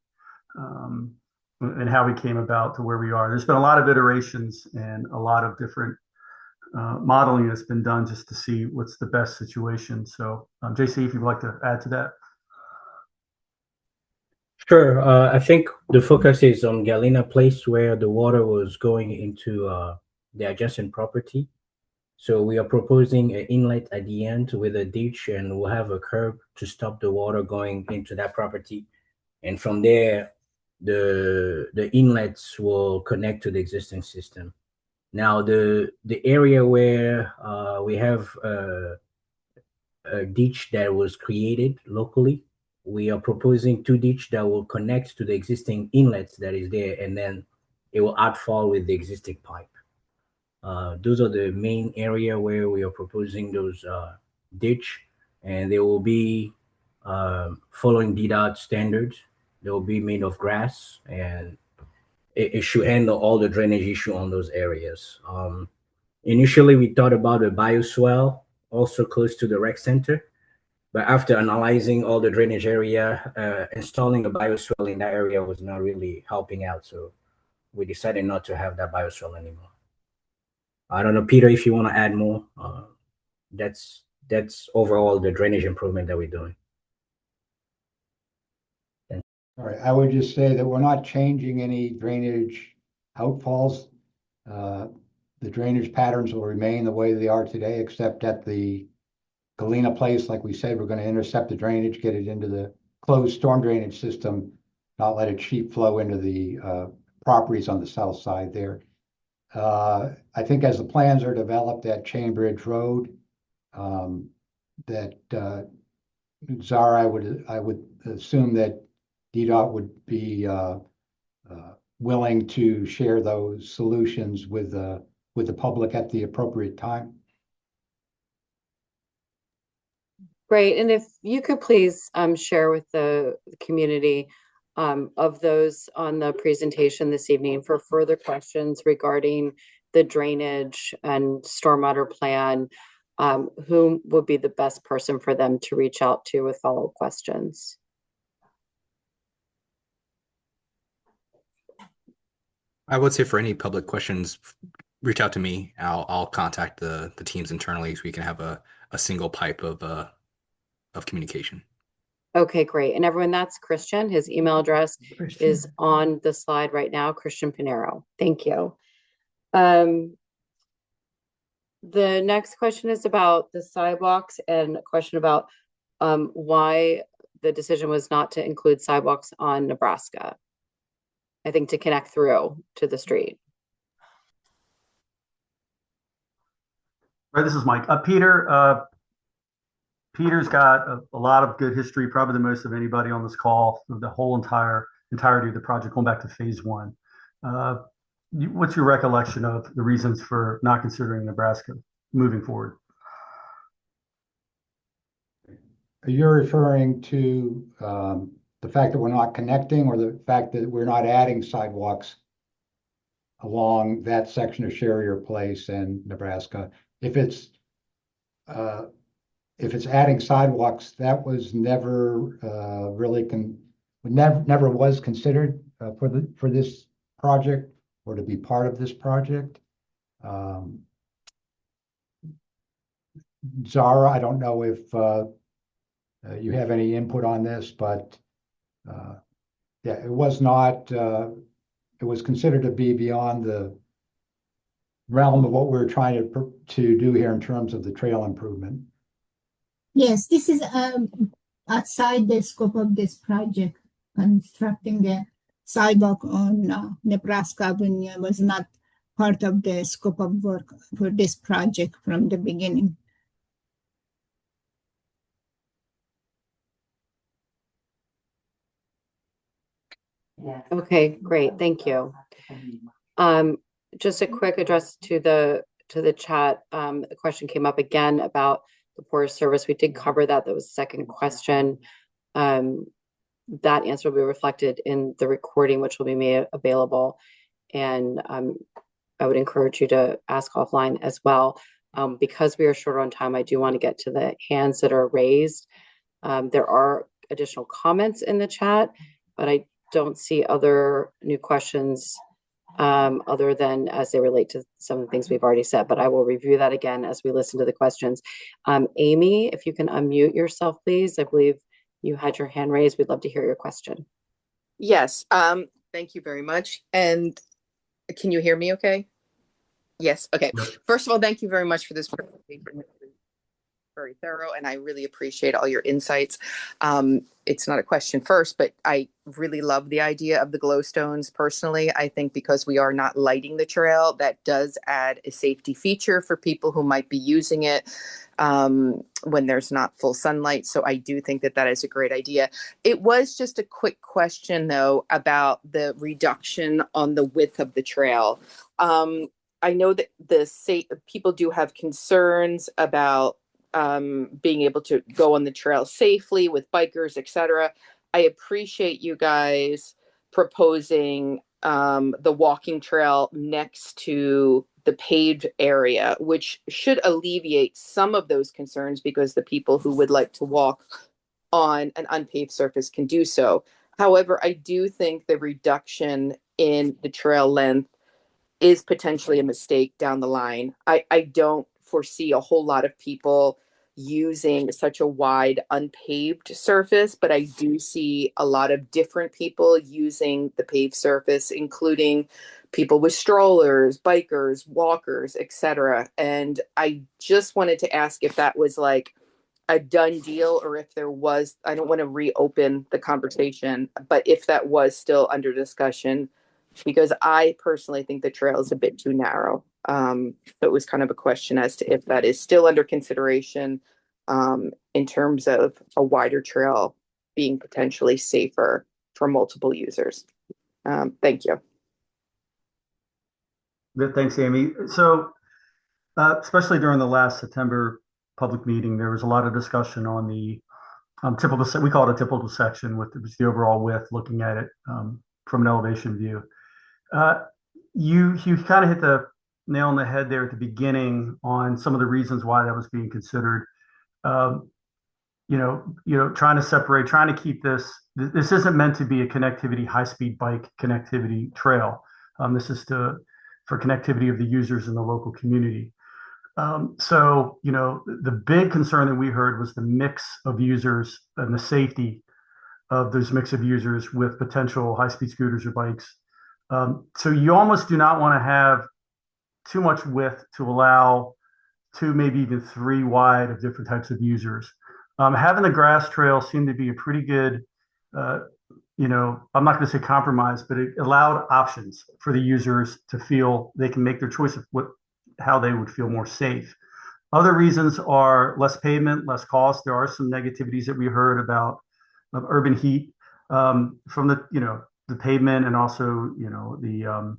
and how we came about to where we are. There's been a lot of iterations and a lot of different modeling that's been done just to see what's the best situation. So, JC, if you'd like to add to that. Sure. I think the focus is on Galena Place, where the water was going into the adjacent property. So we are proposing an inlet at the end with a ditch, and we'll have a curb to stop the water going into that property. And from there, the inlets will connect to the existing system. Now, the area where we have a ditch that was created locally, we are proposing 2 ditch that will connect to the existing inlets that is there, and then it will outfall with the existing pipe. Those are the main area where we are proposing those ditch, and they will be following DDOT standards. They will be made of grass, and it should handle all the drainage issue on those areas. Initially, we thought about a bioswale also close to the rec center, but after analyzing all the drainage area, installing a bioswale in that area was not really helping out. So we decided not to have that bioswale anymore. I don't know, Peter, if you want to add more. That's overall the drainage improvement that we're doing. All right, I would just say that we're not changing any drainage outfalls. The drainage patterns will remain the way they are today, except at the Galena place, like we said, we're going to intercept the drainage, get it into the closed storm drainage system, not let it sheet flow into the properties on the south side there. I think as the plans are developed at Chain Bridge Road, that Zara, I would assume that DDOT would be willing to share those solutions with the public at the appropriate time. Great. And if you could please share with the community of those on the presentation this evening for further questions regarding the drainage and stormwater plan, whom would be the best person for them to reach out to with follow-up questions? I would say for any public questions, reach out to me. I'll contact the teams internally so we can have a single pipe of communication. Okay, great. And everyone, that's Christian. His email address is on the slide right now, Christian Pinero. Thank you. The next question is about the sidewalks and a question about why the decision was not to include sidewalks on Nebraska. I think to connect through to the street. Right, this is Mike. Peter's got a lot of good history, probably the most of anybody on this call, the whole entirety of the project, going back to phase one. What's your recollection of the reasons for not considering Nebraska moving forward? You're referring to the fact that we're not connecting, or the fact that we're not adding sidewalks along that section of Sherrier Place and Nebraska? If it's adding sidewalks, that was never really never was considered for this project or to be part of this project. Zara, I don't know if you have any input on this, but yeah, it was not. It was considered to be beyond the realm of what we're trying to do here in terms of the trail improvement. Yes, this is outside the scope of this project. Constructing the sidewalk on Nebraska Avenue was not part of the scope of work for this project from the beginning. Okay, great. Thank you. Just a quick address to the chat. A question came up again about the Forest Service. We did cover that. That was the second question. That answer will be reflected in the recording, which will be made available. And I would encourage you to ask offline as well. Because we are short on time, I do want to get to the hands that are raised. There are additional comments in the chat, but I don't see other new questions other than as they relate to some of the things we've already said, but I will review that again as we listen to the questions. Amy, if you can unmute yourself, please. I believe you had your hand raised. We'd love to hear your question. Yes, thank you very much. And can you hear me okay? Yes, okay. First of all, thank you very much for this presentation. Very thorough, and I really appreciate all your insights. It's not a question first, but I really love the idea of the glowstones personally. I think because we are not lighting the trail, that does add a safety feature for people who might be using it when there's not full sunlight. So I do think that that is a great idea. It was just a quick question, though, about the reduction on the width of the trail. I know that people do have concerns about being able to go on the trail safely with bikers, etc. I appreciate you guys proposing the walking trail next to the paved area, which should alleviate some of those concerns because the people who would like to walk on an unpaved surface can do so. However, I do think the reduction in the trail length is potentially a mistake down the line. I don't foresee a whole lot of people using such a wide unpaved surface, but I do see a lot of different people using the paved surface, including people with strollers, bikers, walkers, etc. And I just wanted to ask if that was like a done deal, or if there was, I don't want to reopen the conversation, but if that was still under discussion, because I personally think the trail is a bit too narrow. So it was kind of a question as to if that is still under consideration in terms of a wider trail being potentially safer for multiple users. Thank you. Thanks, Amy. So, especially during the last September public meeting, there was a lot of discussion on the typical, we call it a typical section, with the overall width, looking at it from an elevation view. You kind of hit the nail on the head there at the beginning on some of the reasons why that was being considered. Trying to separate, trying to keep this isn't meant to be a connectivity, high-speed bike connectivity trail. This is for connectivity of the users in the local community. The big concern that we heard was the mix of users and the safety of those mix of users with potential high-speed scooters or bikes. So you almost do not want to have too much width to allow 2, maybe even 3 wide of different types of users. Having the grass trail seemed to be a pretty good, I'm not going to say compromise, but it allowed options for the users to feel they can make their choice of how they would feel more safe. Other reasons are less pavement, less cost. There are some negativities that we heard about of urban heat from the pavement, and also the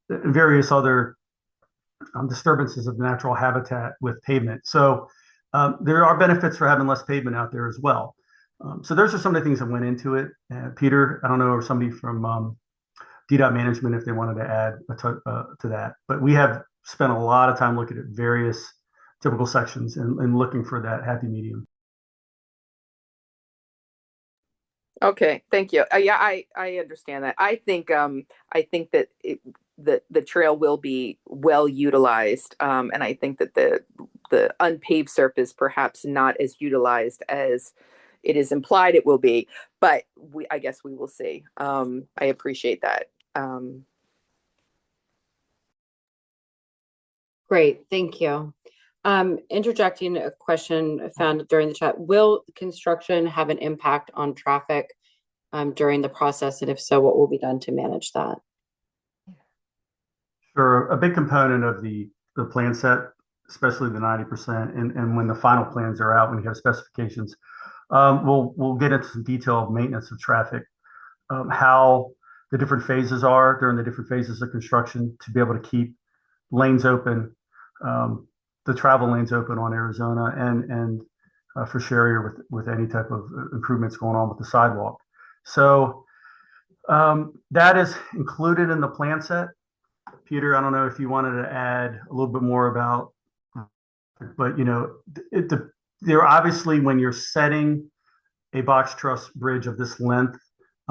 various other disturbances of natural habitat with pavement. So there are benefits for having less pavement out there as well. So those are some of the things that went into it. Peter, I don't know, or somebody from DDOT management, if they wanted to add to that. But we have spent a lot of time looking at various typical sections and looking for that happy medium. Okay, thank you. Yeah, I understand that. I think that the trail will be well utilized, and I think that the unpaved surface perhaps not as utilized as it is implied it will be. But I guess we will see. I appreciate that. Great, thank you. Interjecting a question found during the chat: will construction have an impact on traffic during the process, and if so, what will be done to manage that? Sure, a big component of the plan set, especially the 90%, and when the final plans are out, when you have specifications, we'll get into some detail of maintenance of traffic, how the different phases are during the different phases of construction, to be able to keep lanes open, the travel lanes open on Arizona, and for Sherry, with any type of improvements going on with the sidewalk. So that is included in the plan set. Peter, I don't know if you wanted to add a little bit more about, but there obviously, when you're setting a box truss bridge of this length,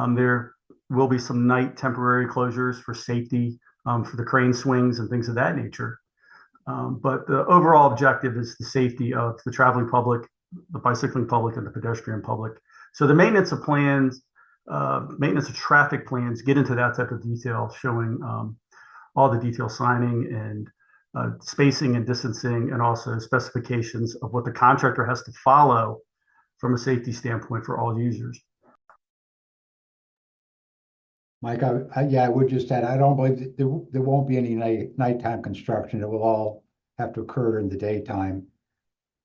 there will be some night temporary closures for safety, for the crane swings and things of that nature. But the overall objective is the safety of the traveling public, the bicycling public, and the pedestrian public. So the maintenance of traffic plans get into that type of detail, showing all the detail signing and spacing and distancing, and also specifications of what the contractor has to follow from a safety standpoint for all users. Mike, I would just add, I don't believe that there won't be any nighttime construction. It will all have to occur in the daytime.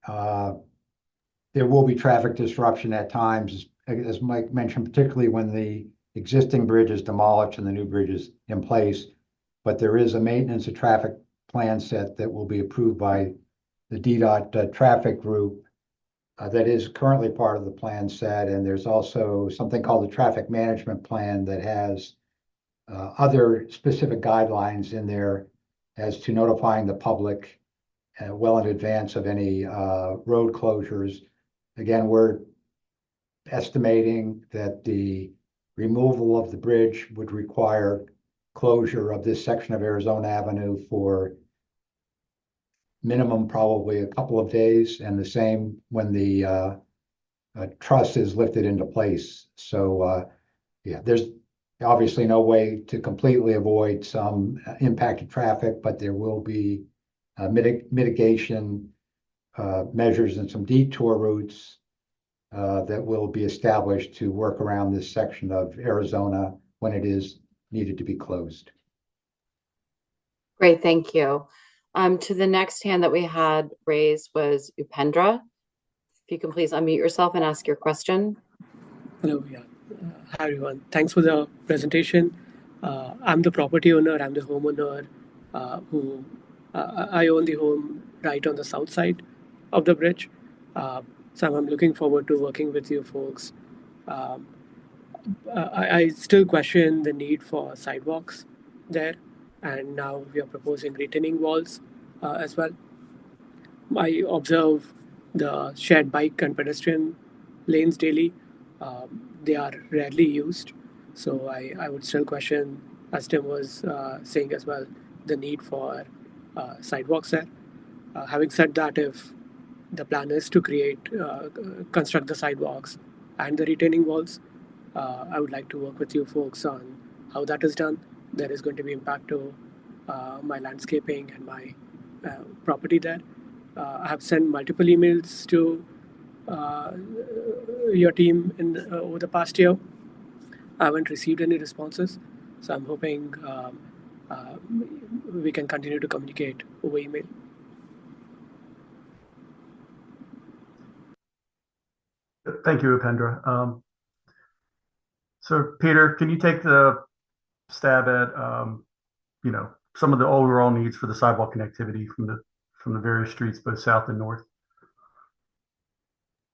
There will be traffic disruption at times, as Mike mentioned, particularly when the existing bridge is demolished and the new bridge is in place. But there is a maintenance of traffic plan set that will be approved by the DDOT traffic group that is currently part of the plan set. And there's also something called the traffic management plan that has other specific guidelines in there as to notifying the public well in advance of any road closures. Again, we're estimating that the removal of the bridge would require closure of this section of Arizona Avenue for minimum probably a couple of days, and the same when the truss is lifted into place. So yeah, there's obviously no way to completely avoid some impacted traffic, but there will be mitigation measures and some detour routes that will be established to work around this section of Arizona when it is needed to be closed. Great, thank you. To the next hand that we had raised was Upendra. If you can please unmute yourself and ask your question. Hello, yeah. Hi everyone. Thanks for the presentation. I'm the property owner. I'm the homeowner who I own the home right on the south side of the bridge. So I'm looking forward to working with you folks. I still question the need for sidewalks there, and now we are proposing retaining walls as well. I observe the shared bike and pedestrian lanes daily. They are rarely used, so I would still question, as Tim was saying as well, the need for sidewalks there. Having said that, if the plan is to construct the sidewalks and the retaining walls, I would like to work with you folks on how that is done. There is going to be impact to my landscaping and my property there. I have sent multiple emails to your team over the past year. I haven't received any responses, so I'm hoping we can continue to communicate over email. Thank you, Upendra. So Peter, can you take the stab at some of the overall needs for the sidewalk connectivity from the various streets, both south and north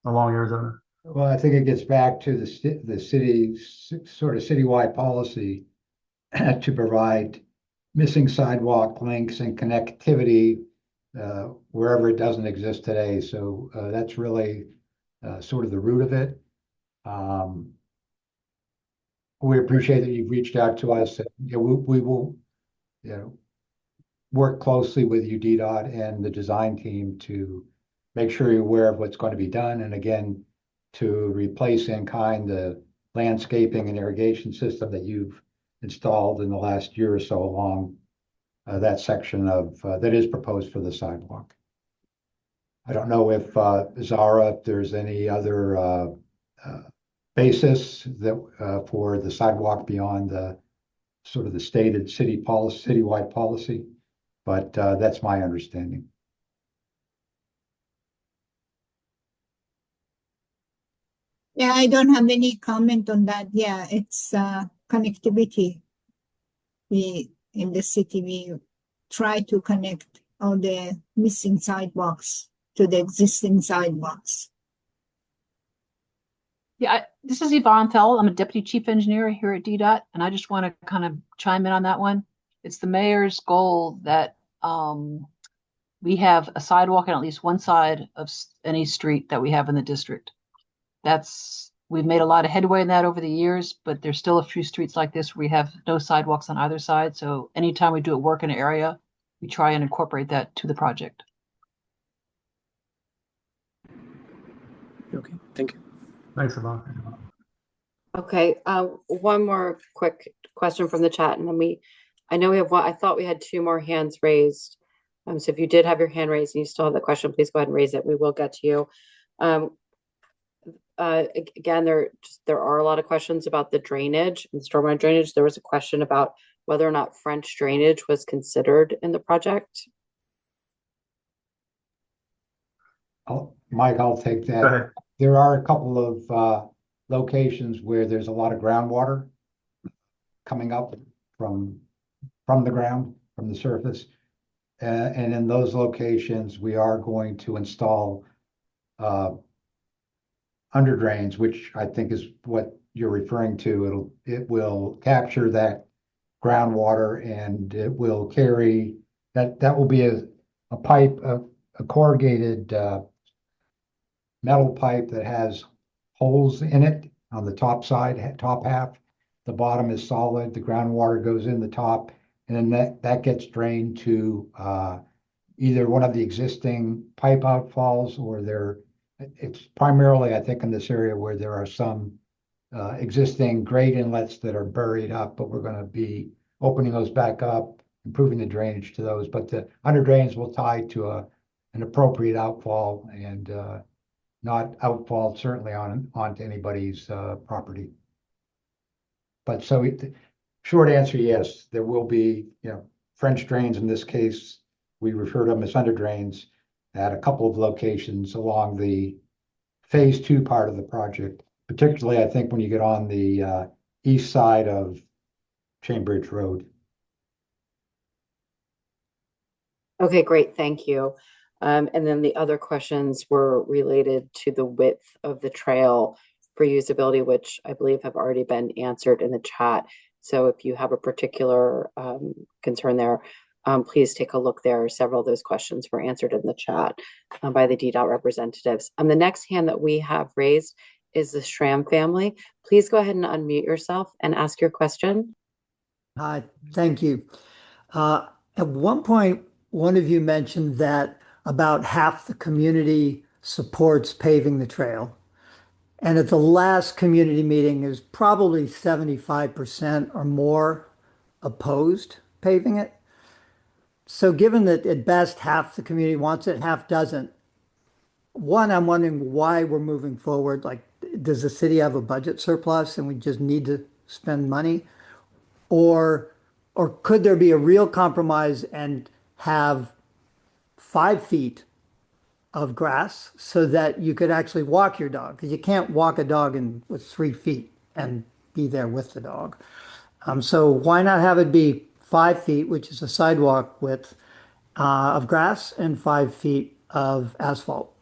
along Arizona? Well, I think it gets back to the city's sort of citywide policy to provide missing sidewalk links and connectivity wherever it doesn't exist today. So that's really sort of the root of it. We appreciate that you've reached out to us. We will, work closely with you, DDOT, and the design team to make sure you're aware of what's going to be done. And again, to replace in kind the landscaping and irrigation system that you've installed in the last year or so along that section of that is proposed for the sidewalk. I don't know if Zara, if there's any other basis that for the sidewalk beyond the sort of the stated city policy, citywide policy, but that's my understanding. Yeah, I don't have any comment on that. Yeah, it's connectivity. We in the city we try to connect all the missing sidewalks to the existing sidewalks. Yeah, this is Yvonne Thel. I'm a deputy chief engineer here at DDOT, and I just want to kind of chime in on that one. It's the mayor's goal that we have a sidewalk on at least one side of any street that we have in the district. We've made a lot of headway in that over the years, but there's still a few streets like this where we have no sidewalks on either side. So anytime we do work in an area, we try and incorporate that to the project. Okay, thank you. Thanks, Yvonne. Okay, one more quick question from the chat, and then I know we have one. I thought we had two more hands raised. So if you did have your hand raised and you still have the question, please go ahead and raise it. We will get to you. Again, there are a lot of questions about the drainage and stormwater drainage. There was a question about whether or not French drainage was considered in the project. Mike, I'll take that. Go ahead. There are a couple of locations where there's a lot of groundwater coming up from the ground, from the surface. And in those locations, we are going to install under drains, which I think is what you're referring to. It will capture that groundwater and it will carry that will be a pipe, a corrugated metal pipe that has holes in it on the top side, top half, the bottom is solid, the groundwater goes in the top, and then that gets drained to either one of the existing pipe outfalls or it's primarily, I think, in this area where there are some existing grade inlets that are buried up, but we're going to be opening those back up, improving the drainage to those. But the under drains will tie to an appropriate outfall and not outfall certainly onto anybody's property. But so short answer, yes, there will be, French drains in this case. We refer to them as under drains at a couple of locations along the phase 2 part of the project. Particularly, I think when you get on the east side of Cambridge Road. Okay, great, thank you. And then the other questions were related to the width of the trail for usability, which I believe have already been answered in the chat. So if you have a particular concern there, please take a look there. Several of those questions were answered in the chat by the DDOT representatives. The next hand that we have raised is the Schramm family. Please go ahead and unmute yourself and ask your question. Hi, thank you. At one point, one of you mentioned that about half the community supports paving the trail. And at the last community meeting, is probably 75% or more opposed paving it. So given that at best half the community wants it, half doesn't, one, I'm wondering why we're moving forward. Like, does the city have a budget surplus and we just need to spend money? Or could there be a real compromise and have 5 feet of grass so that you could actually walk your dog? Because you can't walk a dog with 3 feet and be there with the dog. So why not have it be 5 feet, which is a sidewalk width of grass, and 5 feet of asphalt?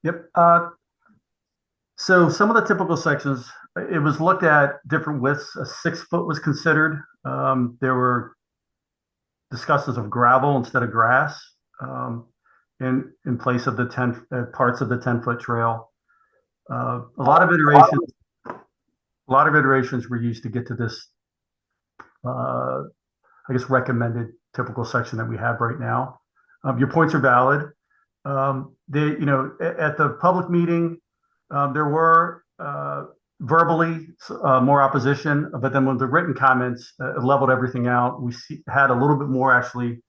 Yep. So some of the typical sections, it was looked at different widths. A 6 foot was considered. There were discussions of gravel instead of grass in place of the 10 parts of the 10-foot trail. A lot of iterations were used to get to this, I guess, recommended typical section that we have right now. Your points are valid. At the public meeting, there were verbally more opposition, but then when the written comments leveled everything out, we had a little bit more actually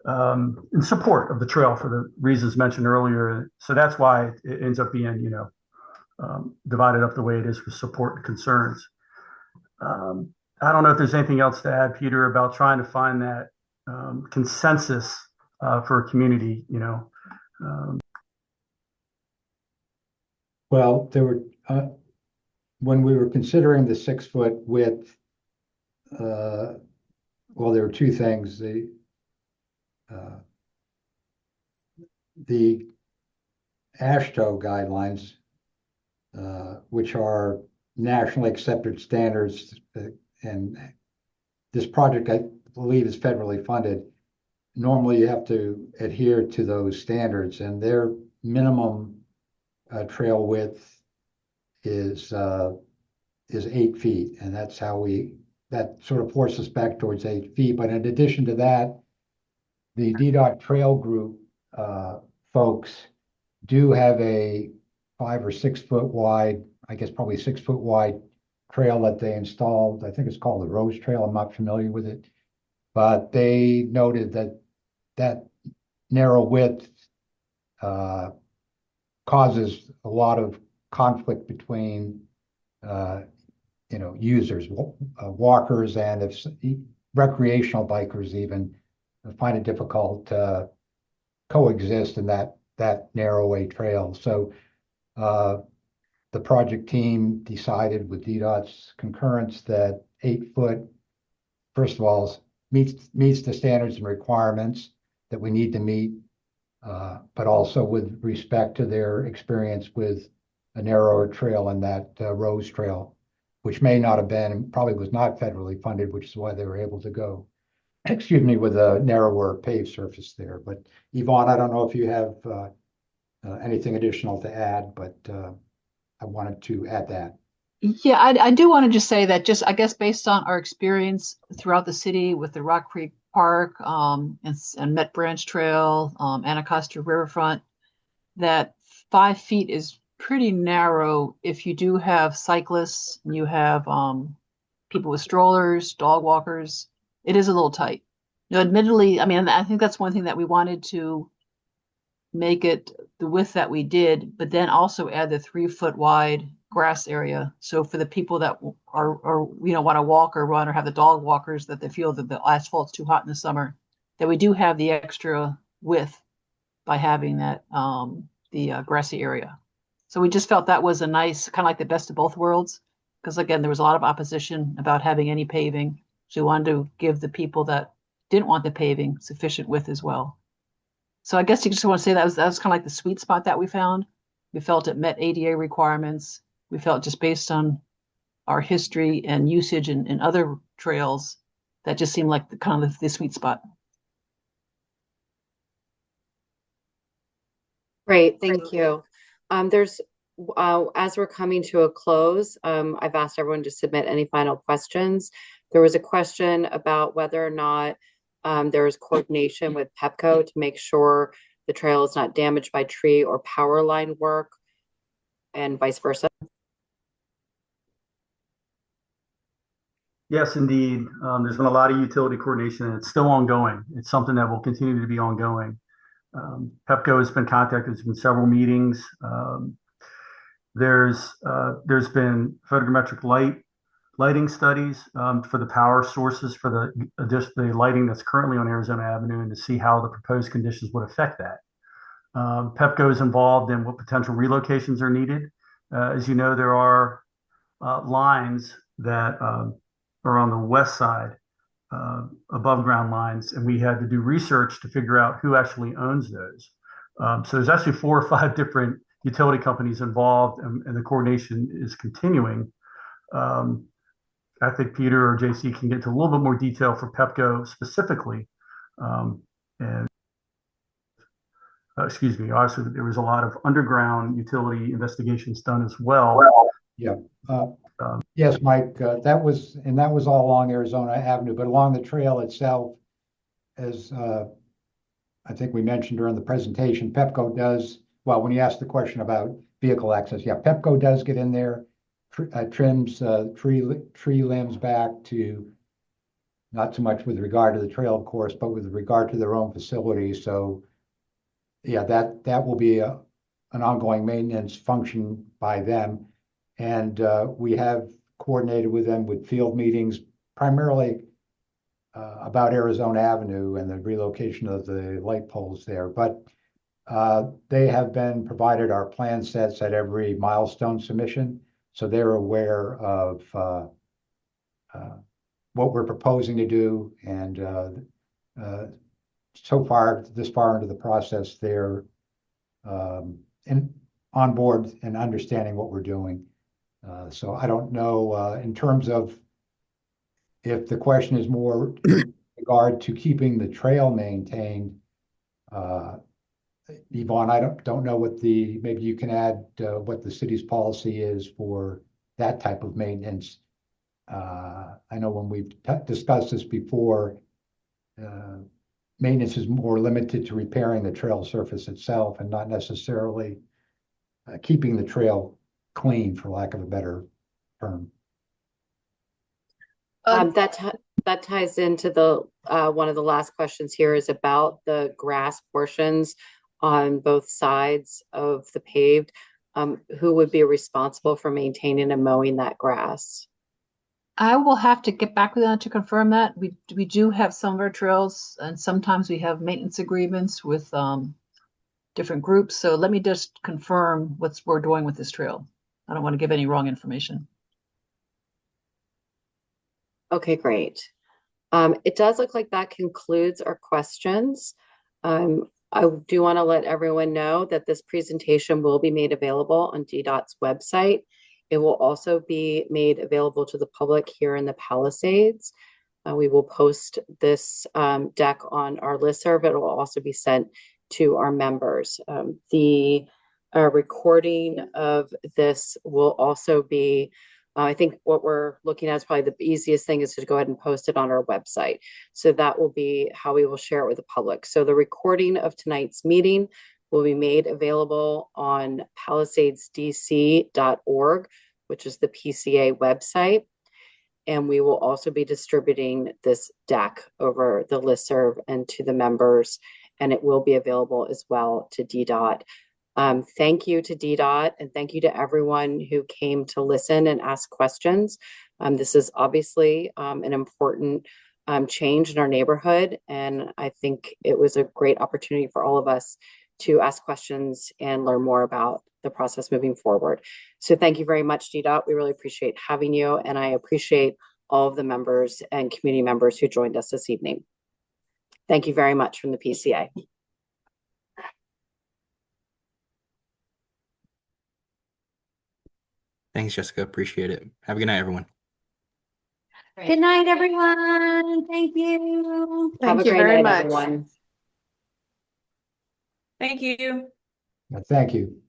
in support of the trail for the reasons mentioned earlier. So that's why it ends up being, divided up the way it is with support and concerns. I don't know if there's anything else to add, Peter, about trying to find that consensus for a community, Well, there were when we were considering the 6 foot width, there were two things. The AASHTO guidelines, which are nationally accepted standards, and this project, I believe, is federally funded. Normally, you have to adhere to those standards, and their minimum trail width is 8 feet, and that's how that sort of forces us back towards 8 feet. But in addition to that, the DDOT trail group folks do have a 5 or 6 foot wide, I guess probably 6 foot wide trail that they installed. I think it's called the Rose Trail. I'm not familiar with it, but they noted that narrow width causes a lot of conflict between users, walkers, and if recreational bikers even find it difficult to coexist in that narrow a trail. So the project team decided with DDOT's concurrence that 8 foot, first of all, meets the standards and requirements that we need to meet, but also with respect to their experience with a narrower trail in that Rose Trail, which may not have been, probably was not federally funded, which is why they were able to go, with a narrower paved surface there. But Yvonne, I don't know if you have anything additional to add, but I wanted to add that. Yeah, I do want to just say that just, I guess, based on our experience throughout the city with the Rock Creek Park, and Met Branch Trail, Anacostia Riverfront, that 5 feet is pretty narrow if you do have cyclists, and you have, people with strollers, dog walkers. It is a little tight. Admittedly, I mean, I think that's one thing that we wanted to make it the width that we did, but then also add the 3 foot wide grass area. So for the people that are want to walk or run or have the dog walkers that they feel that the asphalt's too hot in the summer, that we do have the extra width by having that the grassy area. So we just felt that was a nice kind of like the best of both worlds, because again there was a lot of opposition about having any paving. So we wanted to give the people that didn't want the paving sufficient width as well. So I guess you just want to say that was kind of like the sweet spot that we found. We felt it met ADA requirements. We felt just based on our history and usage in other trails, that just seemed like the kind of the sweet spot. Great, thank you. As we're coming to a close, I've asked everyone to submit any final questions. There was a question about whether or not there is coordination with Pepco to make sure the trail is not damaged by tree or power line work, and vice versa. Yes, indeed. There's been a lot of utility coordination, and it's still ongoing. It's something that will continue to be ongoing. Pepco has been contacted. There's been several meetings. There's been photogrammetric lighting studies for the power sources for the lighting that's currently on Arizona Avenue, and to see how the proposed conditions would affect that. Pepco is involved in what potential relocations are needed. As you know, there are lines that are on the west side, above ground lines, and we had to do research to figure out who actually owns those. So there's actually 4 or 5 different utility companies involved, and the coordination is continuing. I think Peter or JC can get into a little bit more detail for Pepco specifically. Excuse me, obviously there was a lot of underground utility investigations done as well. Yeah. Yes, Mike, that was all along Arizona Avenue, but along the trail itself, as I think we mentioned during the presentation, Pepco does, well, when you asked the question about vehicle access, yeah, Pepco does get in there, trims tree limbs back to, not so much with regard to the trail, of course, but with regard to their own facility. So yeah, that will be an ongoing maintenance function by them. And we have coordinated with them with field meetings, primarily about Arizona Avenue and the relocation of the light poles there. But they have been provided our plan sets at every milestone submission, so they're aware of what we're proposing to do. And so far, this far into the process, they're on board and understanding what we're doing. So I don't know, in terms of if the question is more in regard to keeping the trail maintained, Yvonne, I don't know what maybe you can add what the city's policy is for that type of maintenance. I know when we've discussed this before, maintenance is more limited to repairing the trail surface itself and not necessarily keeping the trail clean, for lack of a better term. That ties into the one of the last questions here is about the grass portions on both sides of the paved. Who would be responsible for maintaining and mowing that grass? I will have to get back with them to confirm that. We do have some of our trails, and sometimes we have maintenance agreements with different groups. So let me just confirm what we're doing with this trail. I don't want to give any wrong information. Okay, great. It does look like that concludes our questions. I do want to let everyone know that this presentation will be made available on DDOT's website. It will also be made available to the public here in the Palisades. We will post this deck on our listserv. It will also be sent to our members. The A recording of this will also be, I think what we're looking at is probably the easiest thing is to go ahead and post it on our website. So that will be how we will share it with the public. So the recording of tonight's meeting will be made available on palisadesdc.org, which is the PCA website. And we will also be distributing this deck over the listserv and to the members, and it will be available as well to DDOT. Thank you to DDOT, and thank you to everyone who came to listen and ask questions. This is obviously an important change in our neighborhood, and I think it was a great opportunity for all of us to ask questions and learn more about the process moving forward. So thank you very much, DDOT. We really appreciate having you, and I appreciate all of the members and community members who joined us this evening. Thank you very much from the PCA. Thanks, Jessica. Appreciate it. Have a good night, everyone. Good night, everyone. Thank you. Have a Thank you great very night, much. everyone. Thank you. Thank you.